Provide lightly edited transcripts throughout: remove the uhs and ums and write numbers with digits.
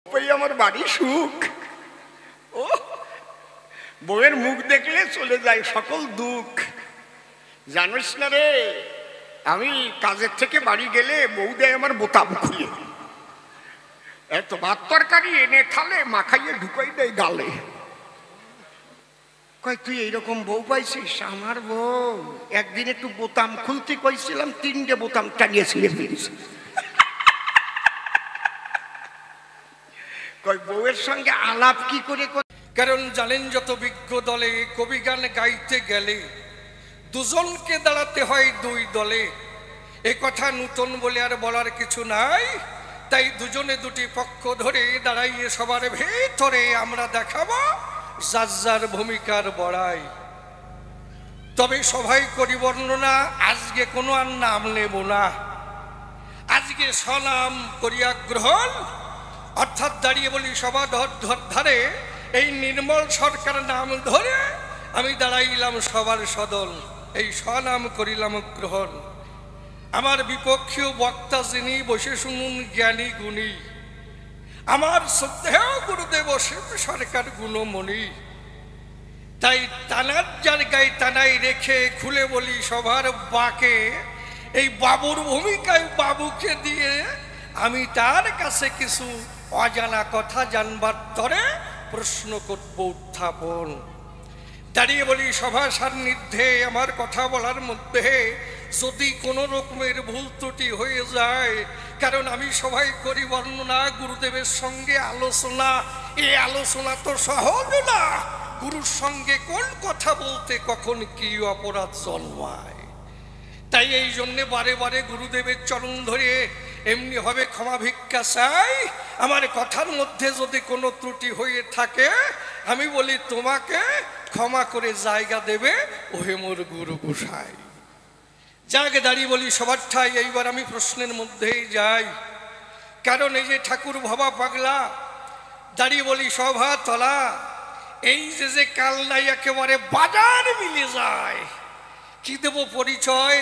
আমার বাড়ি সুখ। ও বউয়ের মুখ দেখলে চলে যায় সকল দুঃখ। জানিস না রে, আমি কাজের থেকে বাড়ি গেলে বউ দেয় আমার বোতাম খুলে, এত ভাত তরকারি এনে থালে মাখাইয়ে ঢুকাই দেয় গালে। কয় তুই এইরকম বউ পাইছিস? আমার বউ একদিন একটু বোতাম খুলতে কইছিলাম, 3টে বোতাম টানিয়ে ছিঁড়ে ফেলেছি। কয় বউয়ের সঙ্গে আলাপ কি করে? কারণ জানেন যত বিজ্ঞ দলে কবি গান গাইতে গেলে দুজনকে দাঁড়াতে হয় দুই দলে। এ কথা নূতন বলে আর বলার কিছু নাই, তাই দুজনে দুটি পক্ষ ধরে দাঁড়াইয়ে সবার ভেতরে আমরা দেখাবো যার যার ভূমিকার বড়াই। তবে সবাই করি বর্ণনা, আজকে কোনো আর নাম নেব না, আজকে স্বনাম করিয়া গ্রহণ। অর্থাৎ দাঁড়িয়ে বলি সভা ধারে এই নির্মল সরকার নাম ধরে আমি দাঁড়াইলাম সবার সদল, এই স্বনাম করিলাম গ্রহণ। আমার বিপক্ষীয় বক্তা যিনি বসে শুনুন জ্ঞানী গুণী, আমার শ্রদ্ধেয় গুরুদেব শিব সরকার গুণমণি। তাই তানার জায়গায় তানাই রেখে খুলে বলি সবার বাকে এই বাবুর ভূমিকায় বাবুকে দিয়ে আমি তার কাছে কিছু অজানা কথা জানবার তরে প্রশ্ন করব উত্থাপন। দাঁড়িয়ে বলি সভা সান্নিধ্যে আমার কথা বলার মধ্যে যদি কোনো রকমের ভুল ত্রুটি হয়ে যায়, কারণ আমি সবাই করি বর্ণনা গুরুদেবের সঙ্গে আলোচনা, এই আলোচনা তো সহজ না। গুরুর সঙ্গে কোন কথা বলতে কখন কি অপরাধ জন্মায়, তাই এই জন্যে বারে বারে গুরুদেবের চরণ ধরে এমনি হবে ক্ষমা ভিক্ষা চাই। আমার কথার মধ্যে যদি কোনো ত্রুটি হয়ে থাকে আমি বলি তোমাকে ক্ষমা করে জায়গা দেবে ওহে মোর গুরু গোসাই। যাকে দাঁড়িয়ে বলি সবার ঠাই এইবার আমি প্রশ্নের মধ্যেই যাই, কারণ এই যে ঠাকুর ভবা পাগলা দাঁড়িয়ে বলি সভা তলা, এই যে কাল নাই একেবারে বাজার মিলে যায়। কি দেব পরিচয়?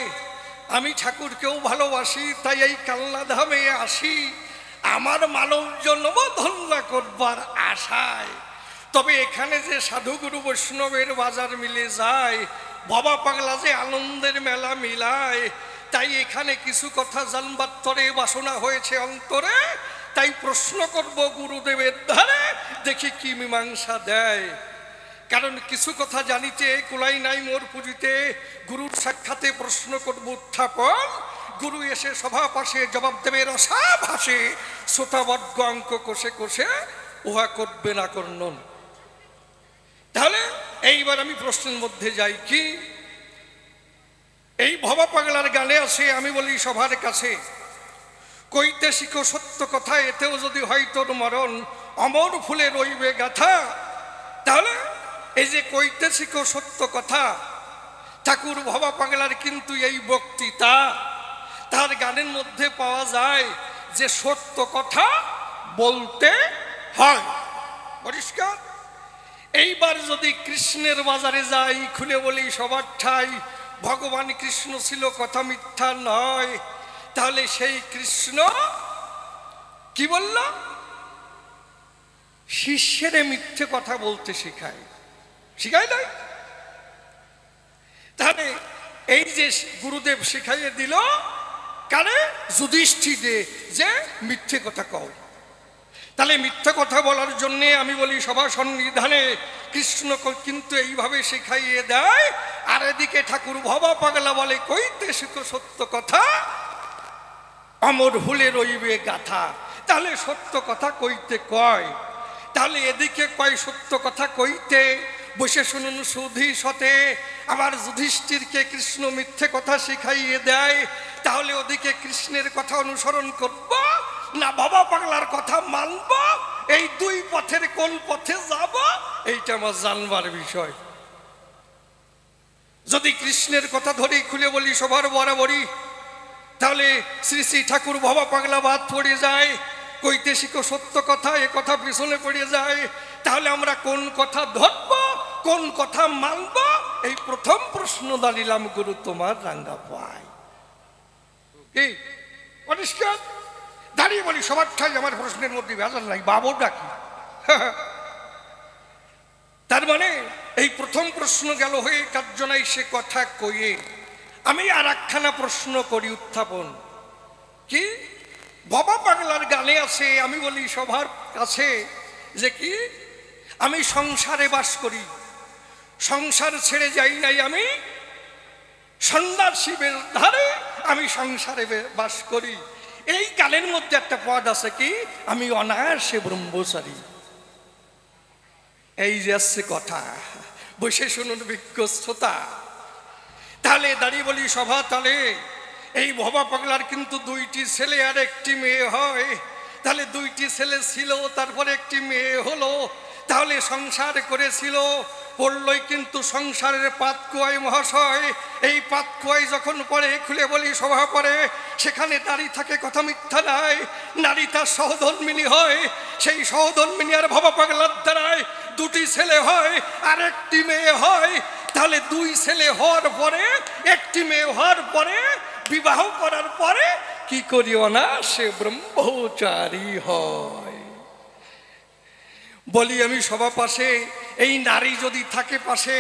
আমি ঠাকুরকেও ভালোবাসি, তাই এই কালনা ধামে আসি আমার মানব জন্ম ধন্য করবার আশায়। তবে এখানে যে সাধুগুরু বৈষ্ণবের বাজার মিলে যায়, বাবা পাগলা যে আনন্দের মেলা মিলায়, তাই এখানে কিছু কথা জানবার তরে বাসনা হয়েছে অন্তরে। তাই প্রশ্ন করব গুরুদেবের ধারে, দেখি কি মীমাংসা দেয়। কারণ কিছু কথা জানিতে কুলাই নাই মোর পুঁজিতে, গুরুর সাক্ষাতে প্রশ্ন করব উত্থাপন। গুরু এসে সভা পাশে জবাব দেবে রসা ভাসে, শ্রোতাবর্গ অঙ্ক কষে কষে উহা করবে না কর্ণন। তাহলে এইবার আমি প্রশ্নের মধ্যে যাই, কি এই ভবা পাগলার গানে আছে আমি বলি সবার কাছে কইতে শিখো সত্য কথা, এতেও যদি হয় তোর মরণ অমর ফুলে রইবে গাথা। তাহলে এই যে কইতে শিখো সত্য কথা, ঠাকুর ভবা পাগলার কিন্তু এই বক্তৃতা তার গানের মধ্যে পাওয়া যায় যে সত্য কথা বলতে হয়, পরিষ্কার। এইবার যদি কৃষ্ণের বাজারে যাই খুলে বলি সবার ঠাই ভগবান কৃষ্ণ ছিল কথা মিথ্যা নয়, তাহলে সেই কৃষ্ণ কি বলল? শিষ্যের মিথ্যে কথা বলতে শিখায়, শিখায় নাই? তাহলে এই যে গুরুদেব শিখাইয়ে দিল কারে? যুধিষ্ঠিরে, যে মিথ্যে কথা কও। তাহলে মিথ্যে কথা বলার জন্য আমি বলি সভা সন্নিধানে কৃষ্ণ কিন্তু এইভাবে শিখাইয়ে দেয়। আর এদিকে ঠাকুর ভবা পাগলা বলে কইতে শিখো সত্য কথা অমর হুলে রইবে গাথা। তাহলে সত্য কথা কইতে কয়, তাহলে এদিকে কয় সত্য কথা কইতে বসে শুনুন সুধী সতে, আবার যুধিষ্ঠিরকে কৃষ্ণ মিথ্যে কথা শিখাইয়ে দেয়। তাহলে ওদিকে কৃষ্ণের কথা অনুসরণ করব না বাবা পাগলার কথা মানব? এই দুই পথের কোন পথে যাব এইটা আমার জানবার বিষয়। যদি কৃষ্ণের কথা ধরেই খুলে বলি সবার বরাবরই, তাহলে শ্রী শ্রী ঠাকুর ভবা পাগলা বাদ পড়ে যায়, কইতে শিখো সত্য কথা এ কথা পিছনে পড়ে যায়। তাহলে আমরা কোন কথা ধরব, কোন কথা মানব? এই প্রথম প্রশ্ন দাঁড়িলাম গুরু তোমার রাঙ্গা পায়। কি পরিষ্কার? দাঁড়িয়ে বলি সবার ঠাই আমার প্রশ্নের মধ্যে ভেজাল নাই, বাবু ডাকি। তার মানে এই প্রথম প্রশ্ন গেল হয়ে কার্যনাই সে কথা কয়ে আমি আর একখানা প্রশ্ন করি উত্থাপন। কি বাবা পাগলার গানে আছে, আমি বলি সবার কাছে যে কি আমি সংসারে বাস করি, সংসার ছেড়ে যাই নাই, আমি সন্ন্যাসী ধারে আমি সংসারে বাস করি। এই গানের মধ্যে একটা পদ আছে কি আমি অনায়াসে ব্রহ্মচারী। এই যে আসছে কথা, বসে শুনুন বিজ্ঞ শ্রোতা। তাহলে দাঁড়িয়ে বলি সভা তালে এই ভবা পাগলার কিন্তু দুইটি ছেলে আর একটি মেয়ে হয়। তাহলে দুইটি ছেলে ছিল, তারপরে একটি মেয়ে হলো। তাহলে সংসার করেছিল, পড়লই কিন্তু সংসারের পাতকুয়াই মহাশয়। এই পাতকুয়াই যখন পড়ে খুলে বলি সভা পড়ে, সেখানে নারী থাকে, কথা মিথ্যা নাই। নারী তার সহধর্মিনী হয়, সেই সহধর্মিনী আর ভবা পাগলার দ্বারায় দুটি ছেলে হয় আর একটি মেয়ে হয়। তাহলে দুই ছেলে হওয়ার পরে, একটি মেয়ে হওয়ার পরে, বিবাহ করার পরে কি করিও না সে ব্রহ্মচারী হয়। বলি আমি সবার পাশে এই নারী যদি থাকে পাশে,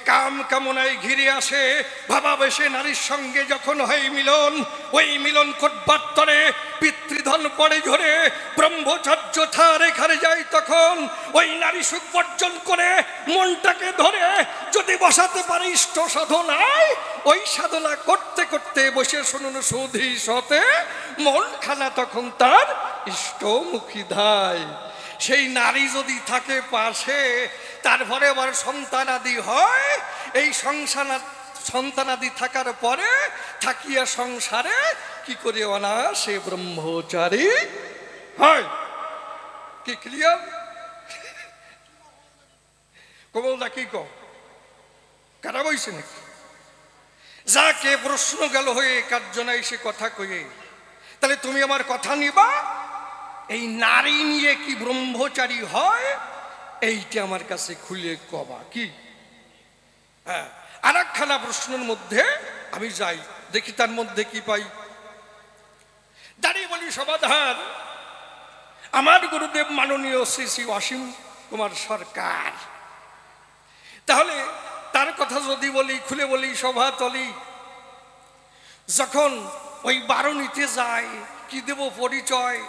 কাম কামনায় ঘিরে আসে, ভাবাবেশে নারীর সঙ্গে যখন হয় মিলন, ওই মিলন করবার তরে পিতৃধন পড়ে ঝরে, ব্রহ্মচর্য থারে খারে যায়, তখন ওই নারী সুখ বর্জন করে মনটাকে ধরে যদি বসাতে পারে ইষ্ট সাধনায়, ওই সাধনা করতে করতে বসে শুনুন সুধী সতে মনখানা তখন তার ইষ্টমুখী ধায়। সেই নারী যদি থাকে পাশে, তারপরে আবার সন্তানাদি হয়। এই সন্তানাদি থাকার পরে থাকিয়া সংসারে কি করে অনায়াসে ব্রহ্মচারী হয়। কি ক্লিয়ার? কমলদা কি কও, কারা বইছে নাকি? যাকে প্রশ্ন গেল হয়ে কার্যনাই সে কথা কয়ে, তাহলে তুমি আমার কথা নিবা, এই নারী নিয়ে কি ব্রহ্মচারী হয় এইটা আমার কাছে খুলে কবা কি? হ্যাঁ, আর একখানা প্রশ্নের মধ্যে আমি যাই, দেখি তার মধ্যে কি পাই। দাঁড়িয়ে বলি সমাধান, আমার গুরুদেব মাননীয় শ্রী শ্রী অসীম কুমার সরকার। তাহলে তার কথা যদি বলি, খুলে বলি সভা তলি, যখন ওই বারণীতে যায় কি দেব পরিচয়,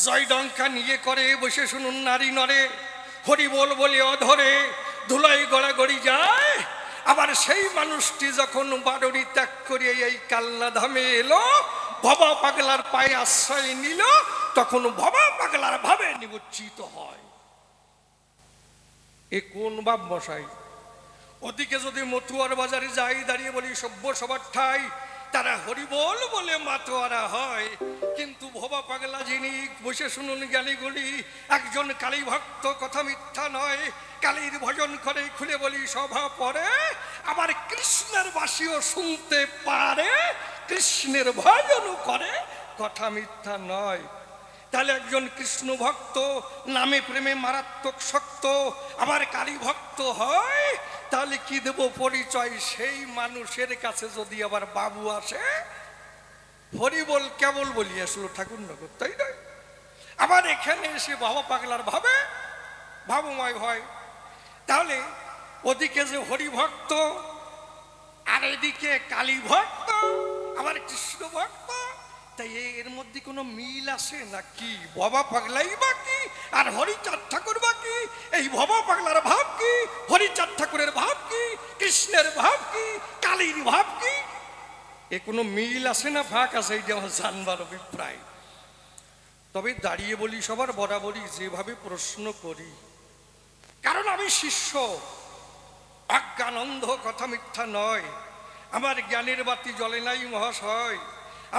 জয় ডঙ্কা নিয়ে করে বসে শুনুন নারী নরে, হরি বল বলে অধরে ধুলাই গড়াগড়ি যায়। আবার সেই মানুষটি যখন বারণী ত্যাগ করিয়ে এই কাল্লা ধামে এলো, ভবা পাগলার পায়ে আশ্রয় নিল, তখন ভবা পাগলার ভাবে নিমজ্জিত হয়। এ কোন বাপ মশাই? ওদিকে যদি মতুয়ার বাজারে যাই, দাঁড়িয়ে বলি সভ্য সবার ঠাই, তারা হরিবল বলে মাতোয়ারা হয়। কিন্তু ভবা পাগলা যিনি বসে শুনুন গালিগুলি, একজন কালী ভক্ত, কথা মিথ্যা নয়, কালীর ভজন করে, খুলে বলি সভা পড়ে, আবার কৃষ্ণের বাসিও শুনতে পারে, কৃষ্ণের ভজনও করে, কথা মিথ্যা নয়। তাহলে একজন কৃষ্ণ ভক্ত, নামে প্রেমে মারাত্মক শক্ত, আবার কালী ভক্ত হয়, তাহলে কি দেব পরিচয়? সেই মানুষের কাছে যদি আবার বাবু আসে, হরিবল কেবল বলি আসলো ঠাকুরনগর, তাই নয়? আবার এখানে এসে বাবা পাগলার ভাবে ভাবময় হয়। তাহলে ওদিকে যে হরিভক্ত, আর এদিকে কালী ভক্ত, আবার কৃষ্ণ ভক্ত, তাই এর মধ্যে কোনো মিল আছে নাকি? ভবা পাগলাই বা কি আর হরিচাঁদ ঠাকুর বা কি? এই ভবা পাগলার ভাব কি, হরিচাঁদ ঠাকুরের ভাব কি, কৃষ্ণের ভাব কি, কালীর ভাব কি? এ কোনো মিল আছে না ফাঁক আছে? এই যে আমার জানবার অভিপ্রায়। তবে দাঁড়িয়ে বলি সবার বরাবরই যেভাবে প্রশ্ন করি, কারণ আমি শিষ্য, অজ্ঞানন্ধ, কথা মিথ্যা নয়। আমার জ্ঞানের বাতি জ্বলে নাই মহাশয়।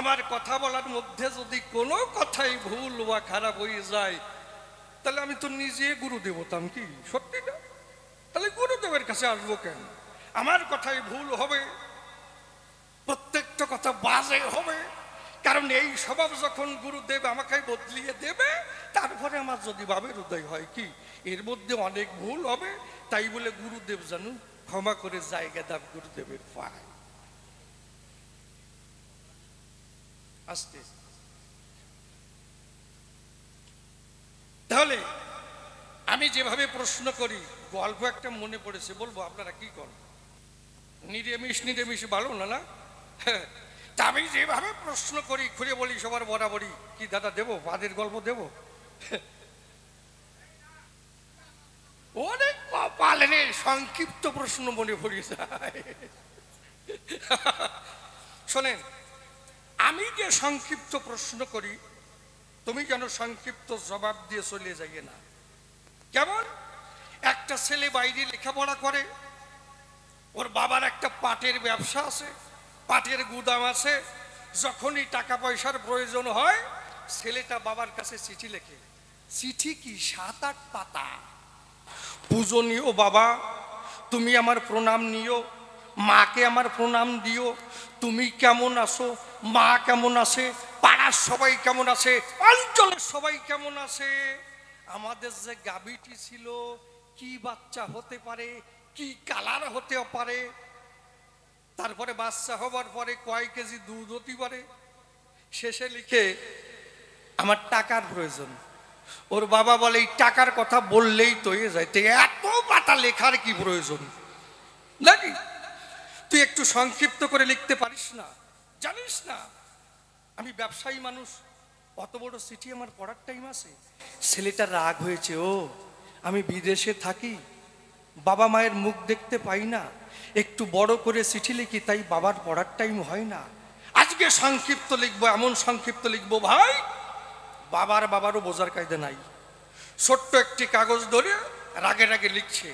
আমার কথা বলার মধ্যে যদি কোনো কথাই ভুল বা খারাপ হয়ে যায়, তাহলে আমি তো নিজে গুরুদেব হতাম কি? সত্যি না? তাহলে গুরুদেবের কাছে আসবো কেন? আমার কথাই ভুল হবে, প্রত্যেকটা কথা বাজে হবে, কারণ এই স্বভাব যখন গুরুদেব আমাকে বদলিয়ে দেবে, তারপরে আমার যদি ভাবের উদয় হয় কি এর মধ্যে অনেক ভুল হবে, তাই বলে গুরুদেব জানু ক্ষমা করে জায়গা দাব গুরুদেবের পায়। আসতে তাহলে আমি যেভাবে প্রশ্ন করি, গল্প একটা মনে পড়েছে, বলবো, আপনারা কি করেন? নিরামিষ নিরামিষ ভালো না, না? হ্যাঁ, তা আমি যেভাবে প্রশ্ন করি, খুলে বলি সবার বরাবরই, কি দাদা দেবো, বাদের গল্প দেবো? অনেক পালেনে সংক্ষিপ্ত প্রশ্ন মনে পড়ে যায়। শোনেন, আমি যে সংক্ষিপ্ত প্রশ্ন করি, তুমি যেন সংক্ষিপ্ত জবাব দিয়ে চলে যাইয়ে না। কেমন? একটা ছেলে বাইরে লেখাপড়া করে, ওর বাবার একটা পাটের ব্যবসা আছে, পাটের গুদাম আছে। যখনই টাকা পয়সার প্রয়োজন হয়, ছেলেটা বাবার কাছে চিঠি লেখে। চিঠি কি 7-8 পাতা। পূজনীয় বাবা, তুমি আমার প্রণাম নিও, মাকে আমার প্রণাম দিও, তুমি কেমন আছো, মা কেমন আছে, পাড়ার সবাই কেমন আছে, অঞ্চলের সবাই কেমন আছে, আমাদের যে গাভীটি ছিল কি বাচ্চা হতে পারে, কি কালার হতে পারে, তারপরে বাচ্চা হবার পরে কয় কেজি দুধ হতে পারে। শেষে লিখে আমার টাকার প্রয়োজন। ওর বাবা বলে এই টাকার কথা বললেই তো হয়ে যায়, তো এত পাতা লেখার কি প্রয়োজন নাকি? তুই একটু সংক্ষিপ্ত করে লিখতে পারিস না? জানিস না আমি ব্যবসায়ী মানুষ, অত বড় চিঠি আমার পড়ার টাইম আছে? ছেলেটা রাগ হয়েছে, ও আমি বিদেশে থাকি, বাবা মায়ের মুখ দেখতে পাই না, একটু বড় করে চিঠি লিখি, তাই বাবার পড়ার টাইম হয় না। আজকে সংক্ষিপ্ত লিখবো, এমন সংক্ষিপ্ত লিখবো ভাই, বাবারও বোঝার কায়দা নাই। ছোট্ট একটি কাগজ ধরে রাগে রাগে লিখছে,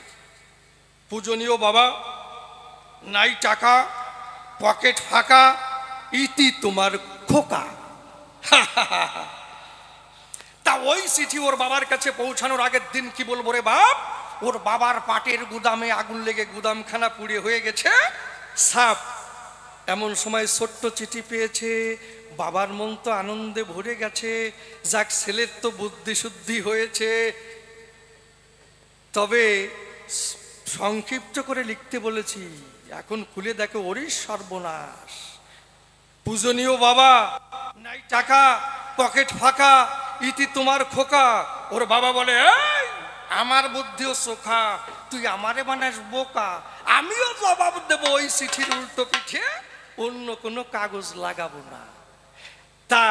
পূজনীয় বাবা, নাই টাকা, পকেট ফাঁকা, ইতি তোমার খোকা। তা ওই চিঠি ওর বাবার কাছে পৌঁছানোর আগের দিন কি বলবো রে বাপ, ওর বাবার পাটের গুদামে আগুন লেগে গুদামখানা পুড়ে হয়ে গেছে সাপ। এমন সময় ছোট্ট চিঠি পেয়েছে, বাবার মন তো আনন্দে ভরে গেছে, যাক ছেলের তো বুদ্ধি শুদ্ধি হয়েছে। তবে সংক্ষিপ্ত করে লিখতে বলেছি, এখন খুলে দেখো ওরই সর্বনাশ। পূজনীয় বাবা, নাই টাকা, পকেট ফাঁকা, ইতি তোমার খোকা। ওর বাবা বলে, এই আমার বুদ্ধিও চোখা, তুই আমারে বানাস বোকা, আমিও জবাব দেবো ওই চিঠির উল্টো পিঠে, অন্য কোনো কাগজ লাগাবো না। তা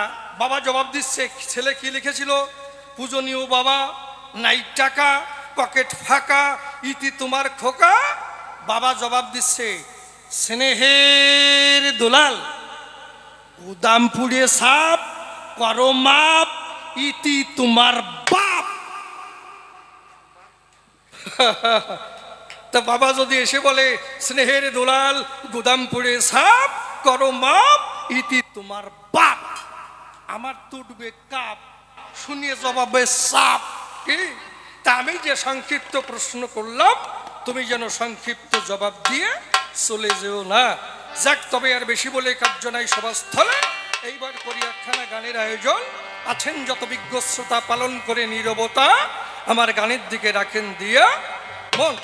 বাবা জবাব দিচ্ছে, ছেলে কি লিখেছিল? পূজনীয় বাবা, নাই টাকা, পকেট ফাঁকা, ইতি তোমার খোকা। বাবা জবাব দিচ্ছে, স্নেহের দুলাল, গুদাম পুড়ে সাপ, করো মাপ, ইতি তোমার বাপ। তা বাবা যদি এসে বলে, স্নেহের দুলাল, গুদাম পুড়ে সাপ, করো মাপ, ইতি তোমার বাপ, আমার তুটবে কাপ, শুনিয়ে জবাবে সাপ। কি? তা আমি যে সংক্ষিপ্ত প্রশ্ন করলাম, তুমি যেন সংক্ষিপ্ত জবাব দিয়ে চলে যেও না। যাক, তবে আর বেশি বলে কার্য নাই সভাস্থলে। এইবার করি একখানা গানের আয়োজন। আছেন যত বিজ্ঞ শ্রোতা, পালন করে নীরবতা, আমার গানের দিকে রাখেন দিয়া মন।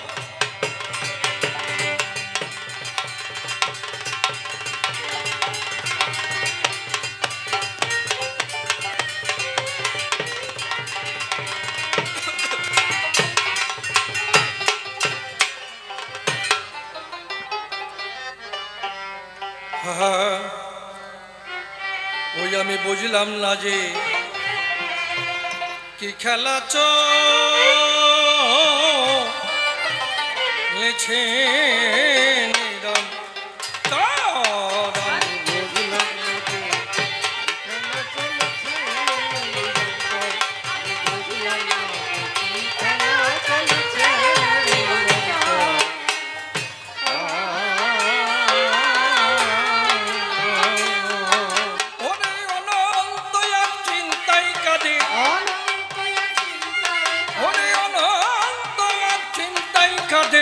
ওই আমি বুঝলাম না যে কি খেলা চলেছে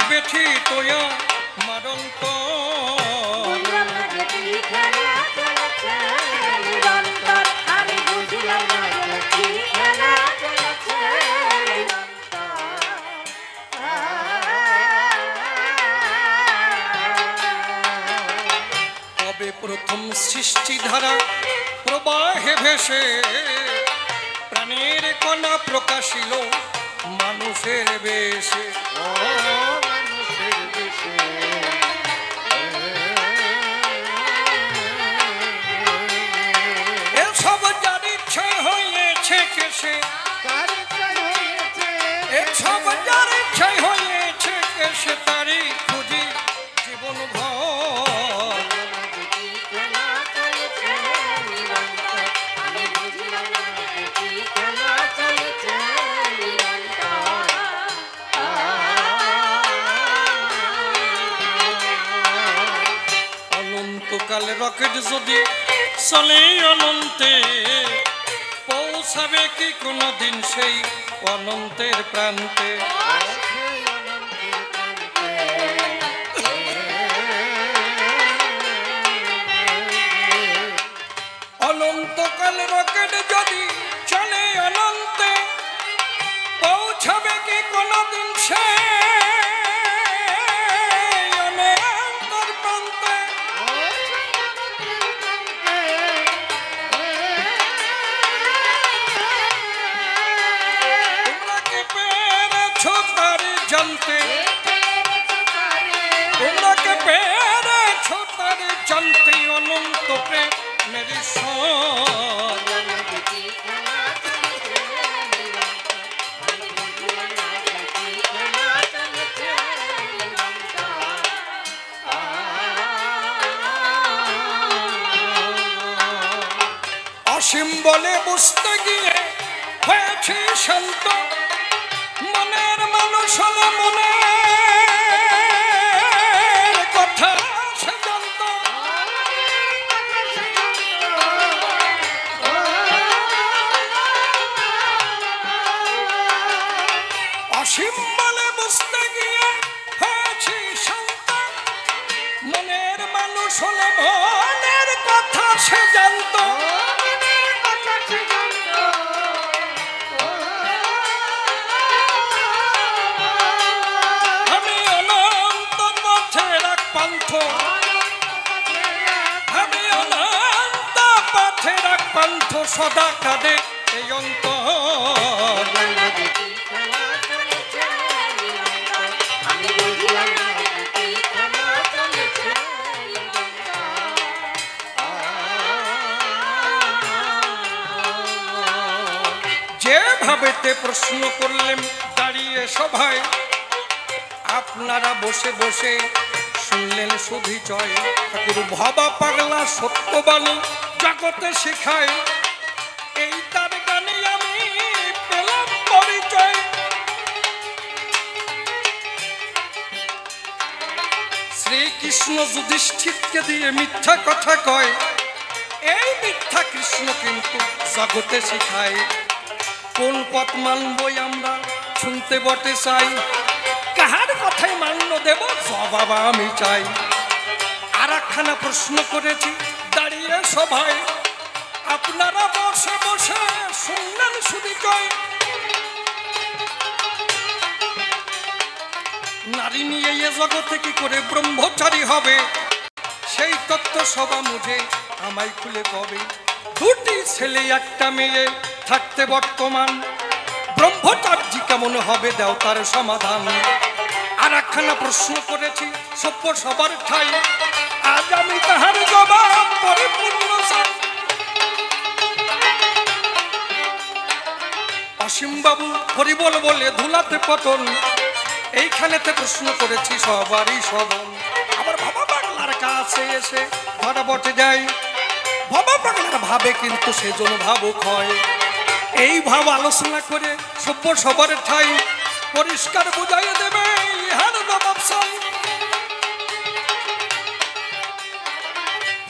বেঠি তোয়া মারন্ত তবে প্রথম সৃষ্টি ধারা প্রবাহে ভেসে প্রাণ প্রাণের কণা প্রকাশিল মানুষের বেশে। মানুষের দেশে এসব যার ইচ্ছা হয়েছে কেসে, এসব যার ইচ্ছা হয়েছে কেসে, তারই খুঁজি জীবন ভর। অনন্তকাল রকেট যদি চলে অনন্তে, পৌঁছাবে কি কোনদিন সেই অনন্তের প্রান্তে? অনন্তকাল রকেট যদি চলে অনন্তে, পৌঁছাবে কি কোনদিন সেই অনন্তের প্রান্তে? তোমরা কি পেরেছ তারে জানতে? তোমরা কি পেরেছ তারে জানতে? অনন্ত প্রেমের ঈশ্বর। অসীম বলে বুঝতে গিয়ে হয়েছে শান্ত, মনের মানুষ হলে মনের কথা সে জানত। অসীম বলে বুঝতে গিয়ে হয়েছে শান্ত, মনের মানুষ হলে মনের কথা সে জানত। আমি অনন্ত পথের এক পান্থ, আমি অনন্ত পথের এক পান্থ, সদা কাঁদে এই অন্তর। যেভাবেতে প্রশ্ন করলেন দাঁড়িয়ে সভায়, আপনারা বসে বসে শুনলেন শুধু জয়। ঠাকুর ভবা পাগলা সত্যবাণী জগতে শেখায়, এই তার গানে আমি পেলাম পরিচয়। শ্রীকৃষ্ণ যুধিষ্ঠিরকে দিয়ে মিথ্যা কথা কয়, এই মিথ্যা কৃষ্ণ কিন্তু জগতে শেখায়। কোন পথ মানবই আমরা শুনতে বটে চাই, কাহার কথাই মান্য দেব জবাব আমি চাই। আর একখানা প্রশ্ন করেছি দাঁড়িয়ে সভায়, আপনারা বসে বসে শুনলেন শুধু জয়। নারী নিয়ে এ জগতে কি করে ব্রহ্মচারী হবে, সেই তত্ত্ব সভা মুঝে আমায় খুলে কবে। দুটি ছেলে একটা মেয়ে থাকতে বর্তমান, ব্রহ্মচার্য কেমন হবে দেও তার সমাধান। আর একখানা প্রশ্ন করেছি সভ্য সবার ঠাই, আজ আমি তাহার জবাব পরিপূর্ণ চাই। অসীম বাবু হরিবল বলে ধুলাতে পতন, এইখানেতে প্রশ্ন করেছি সবারই সদন। আবার ভাবা বাংলার কাছে এসে ধরা বটে যায়, ভাবা বাংলার ভাবে কিন্তু সেজন ভাবুক হয়। এই ভাব আলোচনা করে সভ্য সবার ঠাই, পরিষ্কার বুঝাই দেবে ইহার জবাব চাই।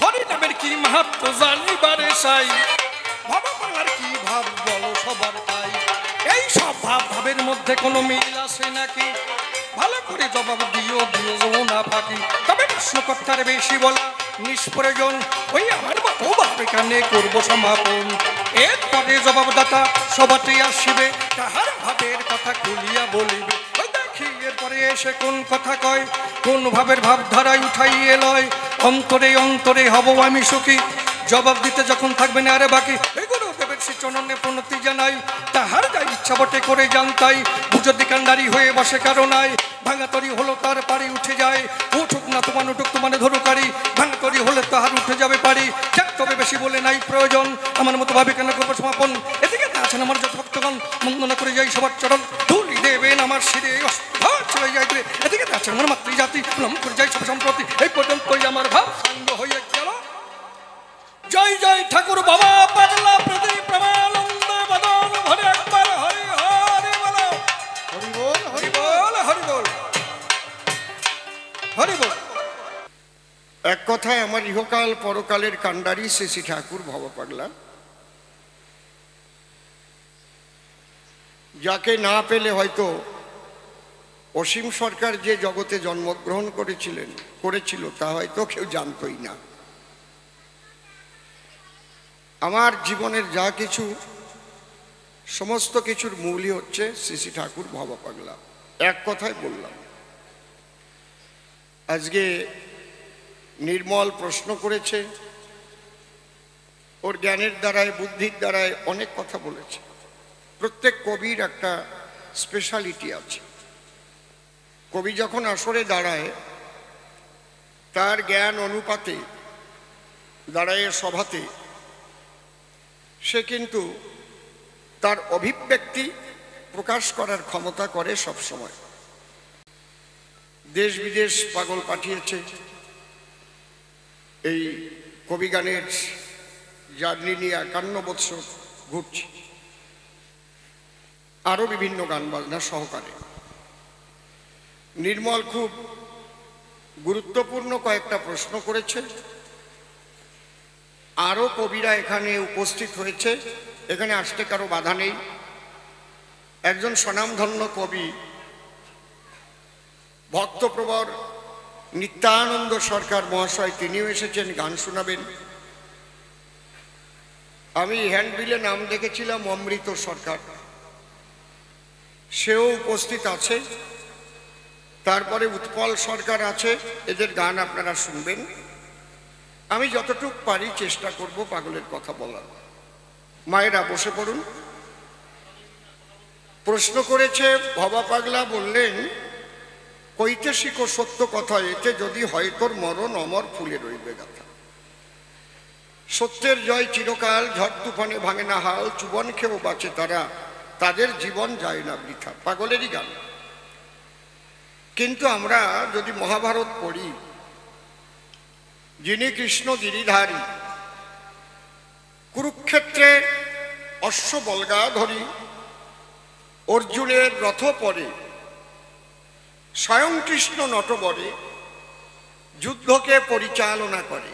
হরি নামের কি মাহাত্ম্য জানিবারে চাই, ভাবা বাংলার কি ভাব বলো সবার তাই। এই সব ভাব ভাবের মধ্যে কোনো মিল আছে নাকি, ভালো করে জবাব দিও দিও না ফাঁকি। তবে প্রশ্নকর্তার বেশি বলা নিষ্প্রয়োজন, ওই আমার মতো ভাবে কানে করবো সমাপন। এরপরে জবাবদাতা সবাতে আসিবে, তাহার ভাবের কথা খুলিয়া বলিবে। ওই দেখি এরপরে এসে কোন কথা কয়, কোন ভাবের ভাবধারায় উঠাইয়ে লয়। অন্তরে অন্তরে হব আমি সুখী, জবাব দিতে যখন থাকবে না আরে বাকি। এই গুরুদেবের চরণে প্রণতি জানাই, তাহার যা ইচ্ছা বটে করে জানতাই, বুঝতি কান্ডারি হয়ে বসে কারো নাই, ভাঙাতরি হলো তার পারি উঠে যায়, উঠুক না তোমার উঠুক তোমার ধরুকারি, ভাঙাতরি হলে তাহার উঠে যাবে পারি, যাক তবে বেশি বলে নাই প্রয়োজন, আমার মতো ভাবে কেন করবো সমাপন, এদিকে আছেন আমার যত ভক্তগণ, বন্দনা করে যাই সবার চরণ, ধুলি দেবেন আমার শিরে চলে যাই দূরে, এদিকে আছেন আমার মাতৃজাতি, প্রণাম করে যাই সব সম্প্রতি, এই পর্যন্তই আমার ভাব সাঙ্গ হয়ে গেল। জয় জয় ঠাকুর বাবা পাগলা প্রতি প্রমানন্দ বদন ভরে একবার হরি হরি বলো, হরি বল হরি বল হরি বল হরি বল। এক কথায় আমার ইহকাল পরকালের কান্ডারি শ্রী ঠাকুর ভব পাগলা, যাকে না পেলে হয়তো অসীম সরকার যে জগতে জন্মগ্রহণ করেছিল তা হয়তো কেউ জানতই না। আমার জীবনের যা কিছু সমস্ত কিছুর মূলই হচ্ছে শ্রী ঠাকুর ভব পাগলা। এক কথায় বললাম, আজকে নির্মল প্রশ্ন করেছে, ওর জ্ঞানের দ্বারায় বুদ্ধির দ্বারায় অনেক কথা বলেছে। প্রত্যেক কবির একটা স্পেশালিটি আছে। কবি যখন আসরে দাঁড়ায় তার জ্ঞান অনুপাতে দাঁড়ায় সভাতে, সে কিন্তু তার অভিব্যক্তি প্রকাশ করার ক্ষমতা করে সব সময়। দেশ বিদেশ পাগল পাঠিয়েছে এই কবিগানের জার্নি নিয়ে 51 বৎসর ঘুরছি, আরো বিভিন্ন গান বাজনা সহকারে। নির্মল খুব গুরুত্বপূর্ণ কয়েকটা প্রশ্ন করেছে, আরো কবিরা এখানে উপস্থিত হয়েছে, এখানে আসতে কারো বাধা নেই। একজন স্বনামধন্য কবি ভক্তপ্রবর নিত্যানন্দ সরকার মহাশয়, তিনিও এসেছেন, গান শোনাবেন। আমি হ্যান্ডবিলে নাম দেখেছিলাম অমৃত সরকার, সেও উপস্থিত আছে। তারপরে উৎপল সরকার আছে, এদের গান আপনারা শুনবেন। আমি যতটুকু পারি চেষ্টা করব পাগলের কথা বলার। মায়েরা বসে পড়ুন। প্রশ্ন করেছে ভবা পাগলা, বললেন কইতে শিখো সত্য কথা, এতে যদি হয় তোর মরণ অমর ফুলে রইবে গাথা। সত্যের জয় চিরকাল, ঝড় তুফানে ভাঙে না হাল, চুবন খেয়েও বাঁচে তারা, তাদের জীবন যায় না বৃথা। পাগলেরই গান। কিন্তু আমরা যদি মহাভারত পড়ি, যিনি কৃষ্ণ গিরিধারী, কুরুক্ষেত্রে অশ্ব বলগাধরী, অর্জুনের রথ পরে, স্বয়ং কৃষ্ণ নটবরে যুদ্ধকে পরিচালনা করে,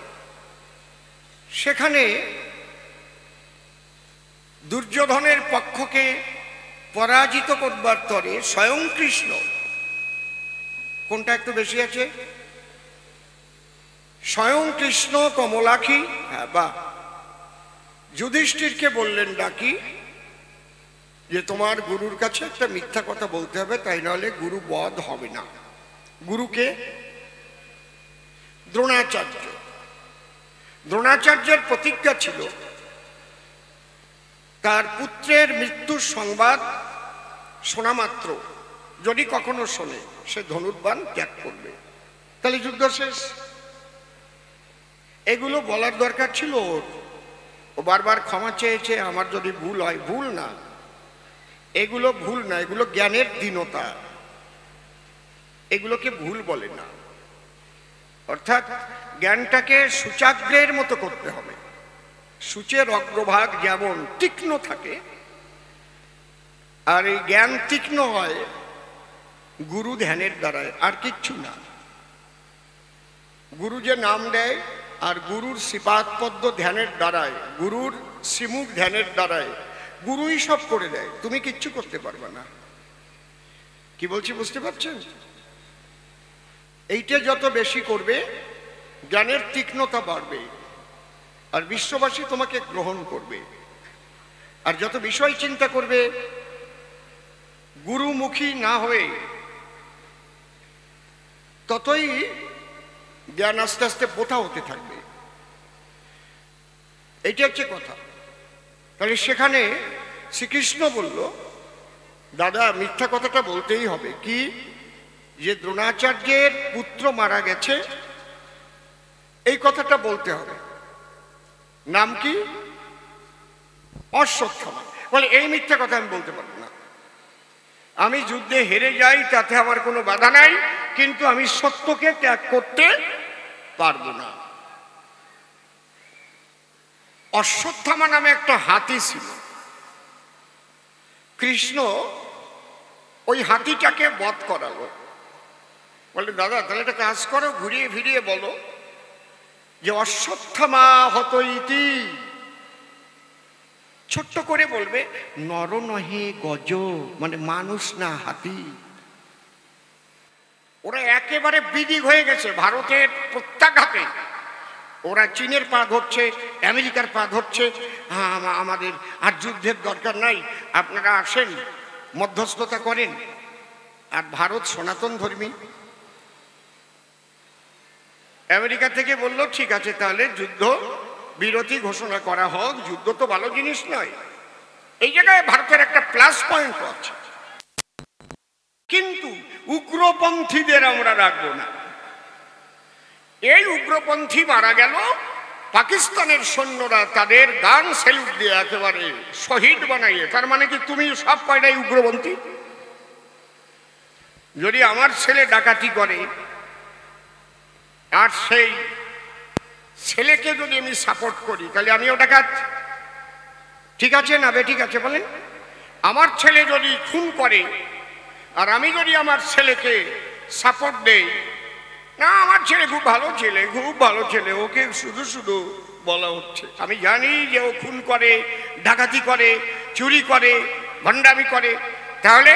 সেখানে দুর্যোধনের পক্ষকে পরাজিত করবার তরে স্বয়ং কৃষ্ণ, কোনটা একটু বেশি আছে, স্বয়ং কৃষ্ণ কমলাক্ষী, হ্যাঁ বা, যুধিষ্ঠিরকে বললেন ডাকি যে তোমার গুরুর কাছে একটা মিথ্যা কথা বলতে হবে, তাই নাহলে গুরু বধ হবে না। গুরুকে? দ্রোণাচার্য। দ্রোণাচার্যের প্রতিজ্ঞা ছিল তার পুত্রের মৃত্যুর সংবাদ শোনা মাত্র যদি কখনো শোনে, সে ধনুর্বাণ ত্যাগ করবে, তাহলে যুদ্ধ শেষ। এগুলো বলার দরকার ছিল ওর। ও বারবার ক্ষমা চেয়েছে, আমার যদি ভুল হয়। ভুল না, এগুলো ভুল না, এগুলো জ্ঞানের দীনতা, এগুলোকে ভুল বলে না। অর্থাৎ জ্ঞানটাকে সূচাগ্রের মতো করতে হবে। সূচের অগ্রভাগ যেমন তীক্ষ্ণ থাকে, আর এই জ্ঞান তীক্ষ্ণ হয় গুরু ধ্যানের দ্বারায়, আর কিচ্ছু না। গুরু যে নাম দেয় আর গুরুর শ্রীপাদ পদ্ম ধ্যানের দ্বারায়, গুরুর শ্রীমুখ ধ্যানের দ্বারায় গুরুই সব করে দেয়, তুমি কিচ্ছু করতে পারবে না। কি বলছি বুঝতে পারছেন? এইটা যত বেশি করবে জ্ঞানের তীক্ষ্ণতা বাড়বে, আর বিশ্ববাসী তোমাকে গ্রহণ করবে। আর যত বিষয় চিন্তা করবে গুরুমুখী না হয়ে, ততই জ্ঞান আস্তে আস্তে বোথা হতে থাকবে। এইটা হচ্ছে কথা। তাহলে সেখানে শ্রীকৃষ্ণ বলল, দাদা মিথ্যা কথাটা বলতেই হবে, কি যে দ্রোণাচার্যের পুত্র মারা গেছে, এই কথাটা বলতে হবে। নাম কি? অশ্বত্থামা। বলে এই মিথ্যা কথা আমি বলতে পারবো না, আমি যুদ্ধে হেরে যাই তাতে আমার কোনো বাধা নাই, কিন্তু আমি সত্যকে ত্যাগ করতে পারবো না। অশ্বত্থামা নামে একটা হাতি ছিল। কৃষ্ণ ওই হাতিটাকে বধ করালো। বলে দাদা তাহলে একটা কাজ করো, ঘুরিয়ে ফিরিয়ে বলো যে অশ্বত্থামা হত ইতি। ছোট্ট করে বলবে নর নহে গজ, মানে মানুষ না হাতি। ওরা একেবারে বিদিক হয়ে গেছে ভারতের প্রত্যাঘাতে। ওরা চীনের পা ধরছে, আমেরিকার পা ধরছে, আমাদের আর যুদ্ধের দরকার নাই, আপনারা আসেন মধ্যস্থতা করেন। আর ভারত সনাতন ধর্মী, আমেরিকা থেকে বলল ঠিক আছে তাহলে যুদ্ধ বিরতি ঘোষণা করা হোক, যুদ্ধ তো ভালো জিনিস নয়। এই জায়গায় ভারতের একটা প্লাস পয়েন্ট আছে, কিন্তু উগ্রপন্থীদের আমরা রাখবো না। এই উগ্রপন্থী মারা গেল, পাকিস্তানের সৈন্যরা তাদের গান স্যালুট দিয়ে একেবারে শহীদ বানাইয়ে। তার মানে কি তুমি সব কয়টাই উগ্রপন্থী? যদি আমার ছেলে ডাকাতি করে আর সেই ছেলেকে যদি আমি সাপোর্ট করি তাহলে আমিও ডাকাত? ঠিক আছে না ঠিক আছে বলেন? আমার ছেলে যদি খুন করে আর আমি যদি আমার ছেলেকে সাপোর্ট দেই, না আমার ছেলে খুব ভালো ছেলে, খুব ভালো ছেলে, ওকে শুধু শুধু বলা হচ্ছে, আমি জানি যে ও খুন করে, ডাকাতি করে, চুরি করে, ভণ্ডামি করে, তাহলে